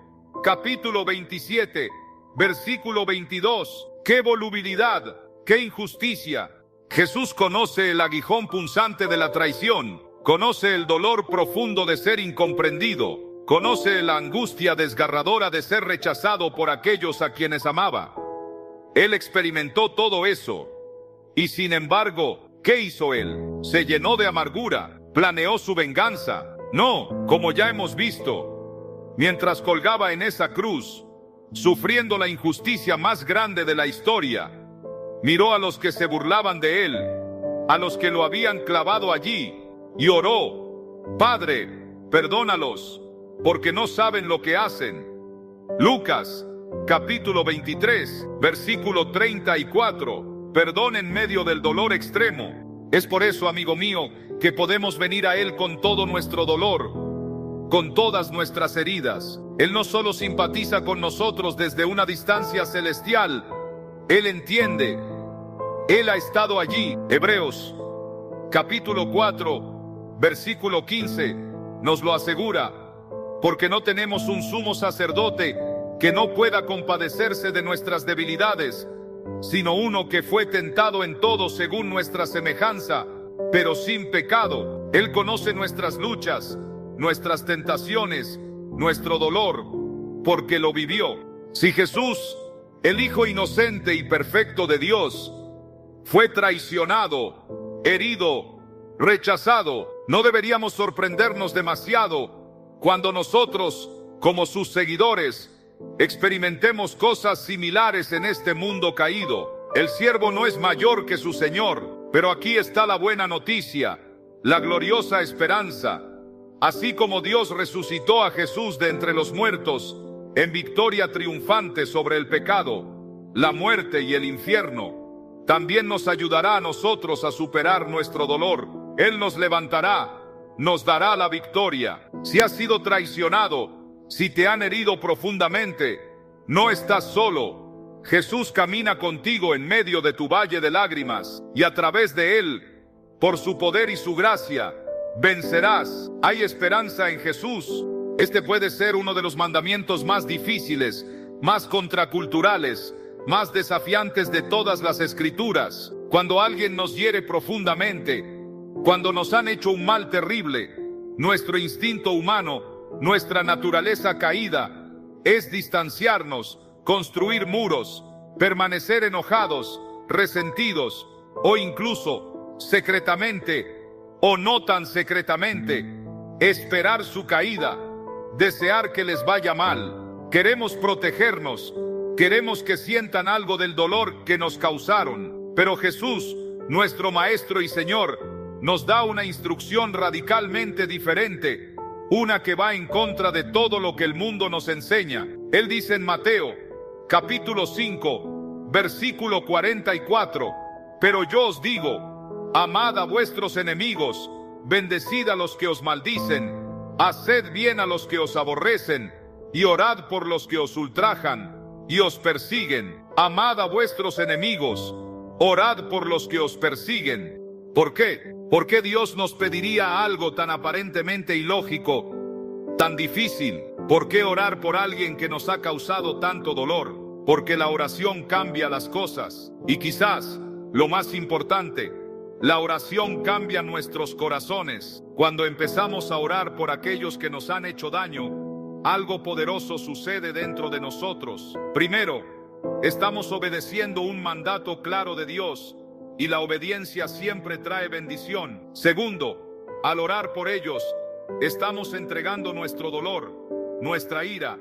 capítulo 27, versículo 22. ¡Qué volubilidad! ¡Qué injusticia! Jesús conoce el aguijón punzante de la traición, conoce el dolor profundo de ser incomprendido, conoce la angustia desgarradora de ser rechazado por aquellos a quienes amaba. Él experimentó todo eso. Y sin embargo, ¿qué hizo él? Se llenó de amargura, planeó su venganza. No, como ya hemos visto, mientras colgaba en esa cruz, sufriendo la injusticia más grande de la historia, miró a los que se burlaban de él, a los que lo habían clavado allí, y oró: Padre, perdónalos, porque no saben lo que hacen. Lucas, capítulo 23, versículo 34. Perdón en medio del dolor extremo. Es por eso, amigo mío, que podemos venir a Él con todo nuestro dolor, con todas nuestras heridas. Él no solo simpatiza con nosotros desde una distancia celestial, Él entiende. Él ha estado allí. Hebreos, capítulo 4, versículo 15, nos lo asegura: porque no tenemos un sumo sacerdote que no pueda compadecerse de nuestras debilidades, sino uno que fue tentado en todo según nuestra semejanza, pero sin pecado. Él conoce nuestras luchas, nuestras tentaciones, nuestro dolor, porque lo vivió. Si Jesús, el Hijo inocente y perfecto de Dios, fue traicionado, herido, rechazado, no deberíamos sorprendernos demasiado cuando nosotros, como sus seguidores, experimentemos cosas similares en este mundo caído. El siervo no es mayor que su Señor, pero aquí está la buena noticia, la gloriosa esperanza. Así como Dios resucitó a Jesús de entre los muertos, en victoria triunfante sobre el pecado, la muerte y el infierno, también nos ayudará a nosotros a superar nuestro dolor. Él nos levantará, nos dará la victoria. Si has sido traicionado, si te han herido profundamente, no estás solo. Jesús camina contigo en medio de tu valle de lágrimas, y a través de Él, por su poder y su gracia, vencerás. Hay esperanza en Jesús. Este puede ser uno de los mandamientos más difíciles, más contraculturales, más desafiantes de todas las Escrituras. Cuando alguien nos hiere profundamente, cuando nos han hecho un mal terrible, nuestro instinto humano, nuestra naturaleza caída, es distanciarnos, construir muros, permanecer enojados, resentidos, o incluso, secretamente, o no tan secretamente, esperar su caída, desear que les vaya mal. Queremos protegernos, queremos que sientan algo del dolor que nos causaron, pero Jesús, nuestro Maestro y Señor, nos da una instrucción radicalmente diferente, una que va en contra de todo lo que el mundo nos enseña. Él dice en Mateo, capítulo 5, versículo 44, pero yo os digo, amad a vuestros enemigos, bendecid a los que os maldicen, haced bien a los que os aborrecen, y orad por los que os ultrajan y os persiguen. Amad a vuestros enemigos, orad por los que os persiguen. ¿Por qué? ¿Por qué Dios nos pediría algo tan aparentemente ilógico tan difícil? ¿Por qué orar por alguien que nos ha causado tanto dolor? Porque la oración cambia las cosas. Y quizás, lo más importante, la oración cambia nuestros corazones. Cuando empezamos a orar por aquellos que nos han hecho daño, algo poderoso sucede dentro de nosotros. Primero, estamos obedeciendo un mandato claro de Dios, y la obediencia siempre trae bendición. Segundo, al orar por ellos, estamos entregando nuestro dolor, nuestra ira,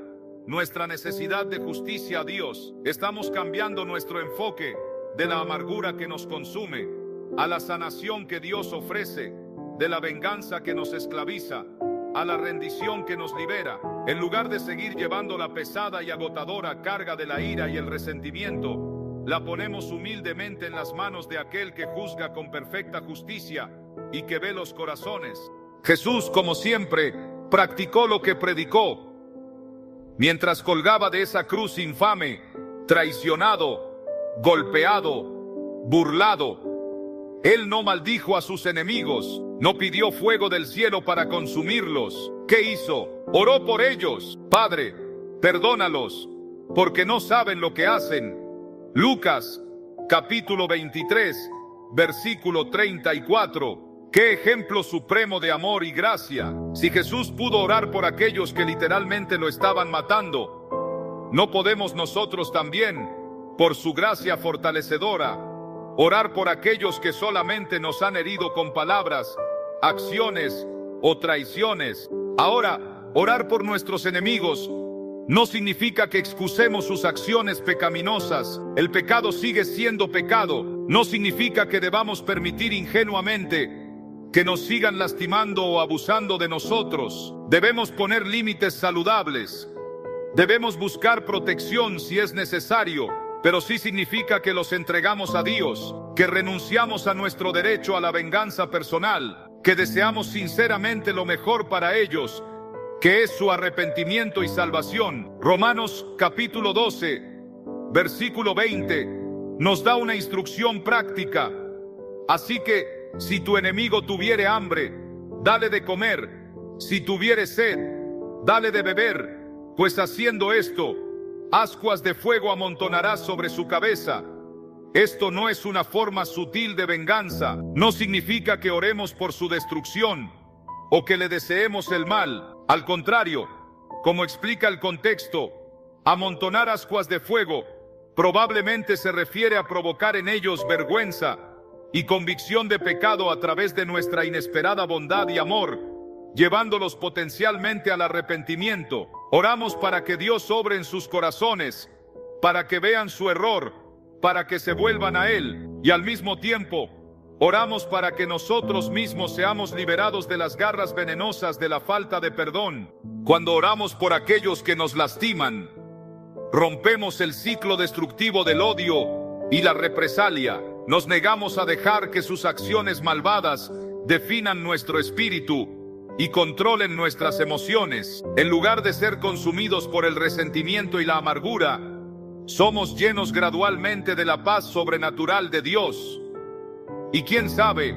nuestra necesidad de justicia a Dios. Estamos cambiando nuestro enfoque de la amargura que nos consume a la sanación que Dios ofrece, de la venganza que nos esclaviza a la rendición que nos libera. En lugar de seguir llevando la pesada y agotadora carga de la ira y el resentimiento, la ponemos humildemente en las manos de aquel que juzga con perfecta justicia y que ve los corazones. Jesús, como siempre, practicó lo que predicó. Mientras colgaba de esa cruz infame, traicionado, golpeado, burlado, Él no maldijo a sus enemigos, no pidió fuego del cielo para consumirlos. ¿Qué hizo? Oró por ellos. Padre, perdónalos, porque no saben lo que hacen. Lucas, capítulo 23, versículo 34. ¡Qué ejemplo supremo de amor y gracia! Si Jesús pudo orar por aquellos que literalmente lo estaban matando, ¿no podemos nosotros también, por su gracia fortalecedora, orar por aquellos que solamente nos han herido con palabras, acciones o traiciones? Ahora, orar por nuestros enemigos no significa que excusemos sus acciones pecaminosas. El pecado sigue siendo pecado. No significa que debamos permitir ingenuamente que nos sigan lastimando o abusando de nosotros. Debemos poner límites saludables. Debemos buscar protección si es necesario, pero sí significa que los entregamos a Dios, que renunciamos a nuestro derecho a la venganza personal, que deseamos sinceramente lo mejor para ellos, que es su arrepentimiento y salvación. Romanos capítulo 12, versículo 20, nos da una instrucción práctica. Así que, si tu enemigo tuviere hambre, dale de comer. Si tuviere sed, dale de beber. Pues haciendo esto, ascuas de fuego amontonarás sobre su cabeza. Esto no es una forma sutil de venganza. No significa que oremos por su destrucción o que le deseemos el mal. Al contrario, como explica el contexto, amontonar ascuas de fuego probablemente se refiere a provocar en ellos vergüenza y convicción de pecado a través de nuestra inesperada bondad y amor, llevándolos potencialmente al arrepentimiento. Oramos para que Dios obre en sus corazones, para que vean su error, para que se vuelvan a Él, y al mismo tiempo, oramos para que nosotros mismos seamos liberados de las garras venenosas de la falta de perdón. Cuando oramos por aquellos que nos lastiman, rompemos el ciclo destructivo del odio y la represalia. Nos negamos a dejar que sus acciones malvadas definan nuestro espíritu y controlen nuestras emociones. En lugar de ser consumidos por el resentimiento y la amargura, somos llenos gradualmente de la paz sobrenatural de Dios. Y quién sabe,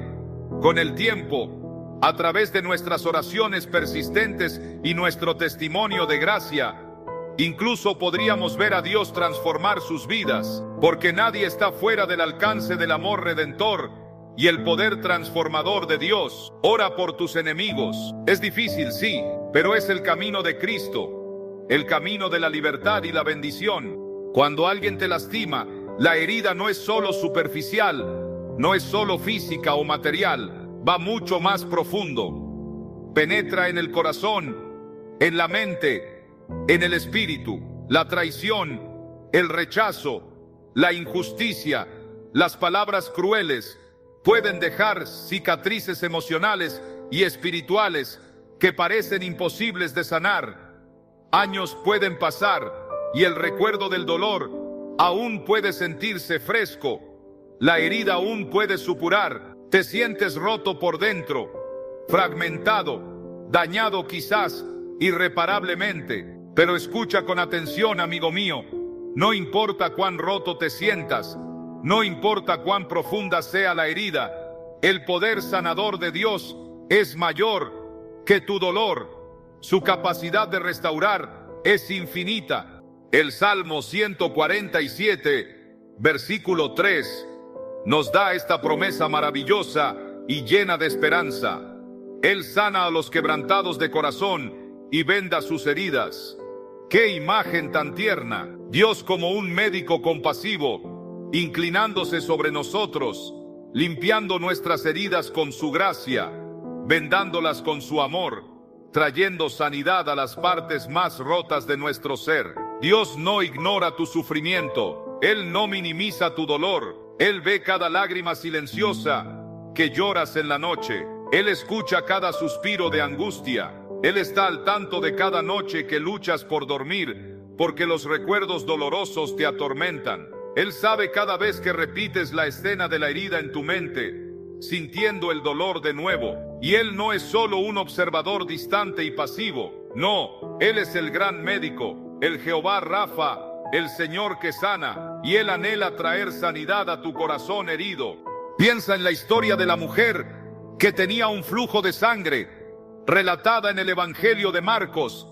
con el tiempo, a través de nuestras oraciones persistentes y nuestro testimonio de gracia, incluso podríamos ver a Dios transformar sus vidas, porque nadie está fuera del alcance del amor redentor y el poder transformador de Dios. Ora por tus enemigos. Es difícil, sí, pero es el camino de Cristo, el camino de la libertad y la bendición. Cuando alguien te lastima, la herida no es solo superficial, no es solo física o material, va mucho más profundo. Penetra en el corazón, en la mente, en el espíritu. La traición, el rechazo, la injusticia, las palabras crueles pueden dejar cicatrices emocionales y espirituales que parecen imposibles de sanar. Años pueden pasar y el recuerdo del dolor aún puede sentirse fresco. La herida aún puede supurar. Te sientes roto por dentro, fragmentado, dañado quizás irreparablemente. Pero escucha con atención, amigo mío. No importa cuán roto te sientas, no importa cuán profunda sea la herida, el poder sanador de Dios es mayor que tu dolor. Su capacidad de restaurar es infinita. El Salmo 147, versículo 3, nos da esta promesa maravillosa y llena de esperanza. Él sana a los quebrantados de corazón y venda sus heridas. ¡Qué imagen tan tierna! Dios como un médico compasivo, inclinándose sobre nosotros, limpiando nuestras heridas con su gracia, vendándolas con su amor, trayendo sanidad a las partes más rotas de nuestro ser. Dios no ignora tu sufrimiento, Él no minimiza tu dolor, Él ve cada lágrima silenciosa que lloras en la noche, Él escucha cada suspiro de angustia, Él está al tanto de cada noche que luchas por dormir, porque los recuerdos dolorosos te atormentan. Él sabe cada vez que repites la escena de la herida en tu mente, sintiendo el dolor de nuevo. Y Él no es solo un observador distante y pasivo. No, Él es el gran médico, el Jehová Rafa, el Señor que sana. Y Él anhela traer sanidad a tu corazón herido. Piensa en la historia de la mujer que tenía un flujo de sangre, relatada en el Evangelio de Marcos,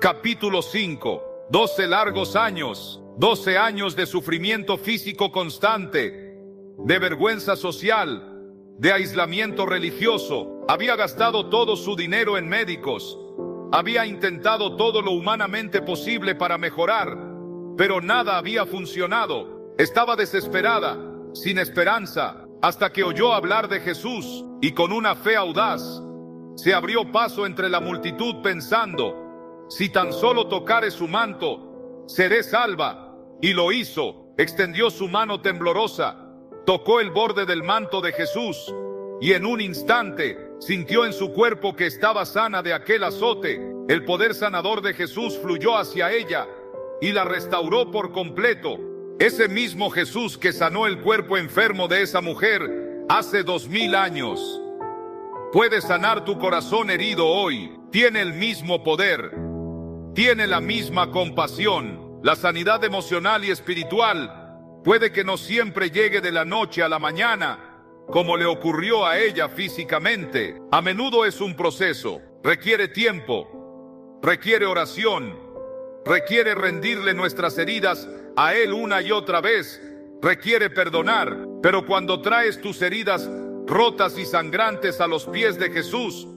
capítulo 5. 12 largos años. 12 años de sufrimiento físico constante, de vergüenza social, de aislamiento religioso. Había gastado todo su dinero en médicos. Había intentado todo lo humanamente posible para mejorar, pero nada había funcionado. Estaba desesperada, sin esperanza, hasta que oyó hablar de Jesús y con una fe audaz, se abrió paso entre la multitud pensando: si tan solo tocare su manto, seré salva. Y lo hizo. Extendió su mano temblorosa, tocó el borde del manto de Jesús, y en un instante sintió en su cuerpo que estaba sana de aquel azote. El poder sanador de Jesús fluyó hacia ella y la restauró por completo. Ese mismo Jesús que sanó el cuerpo enfermo de esa mujer hace 2000 años, puede sanar tu corazón herido hoy. Tiene el mismo poder, tiene la misma compasión. La sanidad emocional y espiritual puede que no siempre llegue de la noche a la mañana, como le ocurrió a ella físicamente. A menudo es un proceso, requiere tiempo, requiere oración, requiere rendirle nuestras heridas a Él una y otra vez, requiere perdonar. Pero cuando traes tus heridas rotas y sangrantes a los pies de Jesús,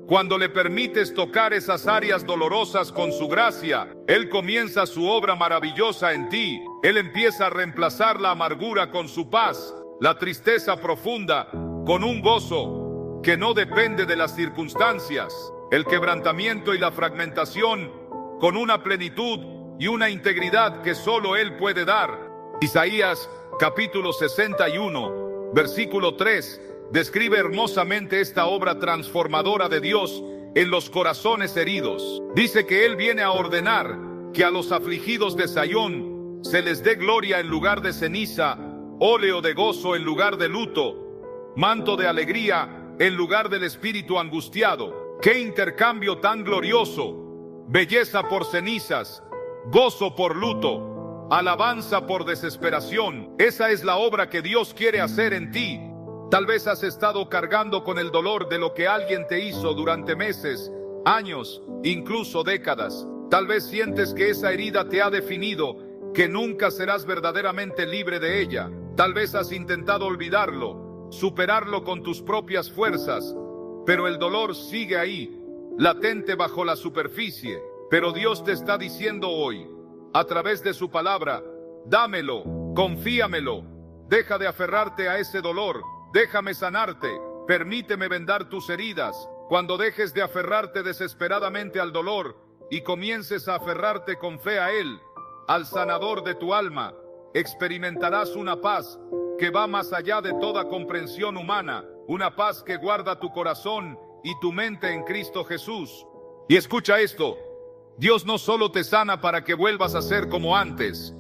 cuando le permites tocar esas áreas dolorosas con su gracia, Él comienza su obra maravillosa en ti. Él empieza a reemplazar la amargura con su paz, la tristeza profunda con un gozo que no depende de las circunstancias, el quebrantamiento y la fragmentación con una plenitud y una integridad que solo Él puede dar. Isaías capítulo 61, versículo 3, describe hermosamente esta obra transformadora de Dios en los corazones heridos. Dice que Él viene a ordenar que a los afligidos de Sayón se les dé gloria en lugar de ceniza, óleo de gozo en lugar de luto, manto de alegría en lugar del espíritu angustiado. ¡Qué intercambio tan glorioso! Belleza por cenizas, gozo por luto, alabanza por desesperación. Esa es la obra que Dios quiere hacer en ti. Tal vez has estado cargando con el dolor de lo que alguien te hizo durante meses, años, incluso décadas. Tal vez sientes que esa herida te ha definido, que nunca serás verdaderamente libre de ella. Tal vez has intentado olvidarlo, superarlo con tus propias fuerzas, pero el dolor sigue ahí, latente bajo la superficie. Pero Dios te está diciendo hoy, a través de su palabra: dámelo, confíamelo, deja de aferrarte a ese dolor. Déjame sanarte, permíteme vendar tus heridas. Cuando dejes de aferrarte desesperadamente al dolor y comiences a aferrarte con fe a Él, al sanador de tu alma, experimentarás una paz que va más allá de toda comprensión humana, una paz que guarda tu corazón y tu mente en Cristo Jesús. Y escucha esto: Dios no solo te sana para que vuelvas a ser como antes.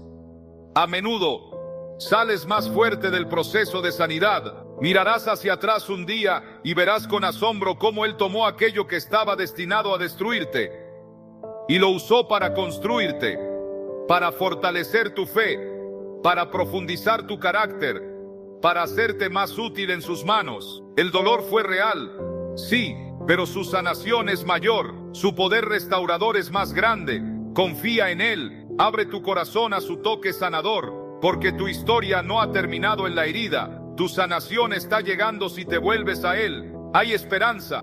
A menudo sales más fuerte del proceso de sanidad. Mirarás hacia atrás un día y verás con asombro cómo Él tomó aquello que estaba destinado a destruirte y lo usó para construirte, para fortalecer tu fe, para profundizar tu carácter, para hacerte más útil en sus manos. El dolor fue real, sí, pero su sanación es mayor, su poder restaurador es más grande. Confía en Él, abre tu corazón a su toque sanador, porque tu historia no ha terminado en la herida. Tu sanación está llegando si te vuelves a Él. Hay esperanza.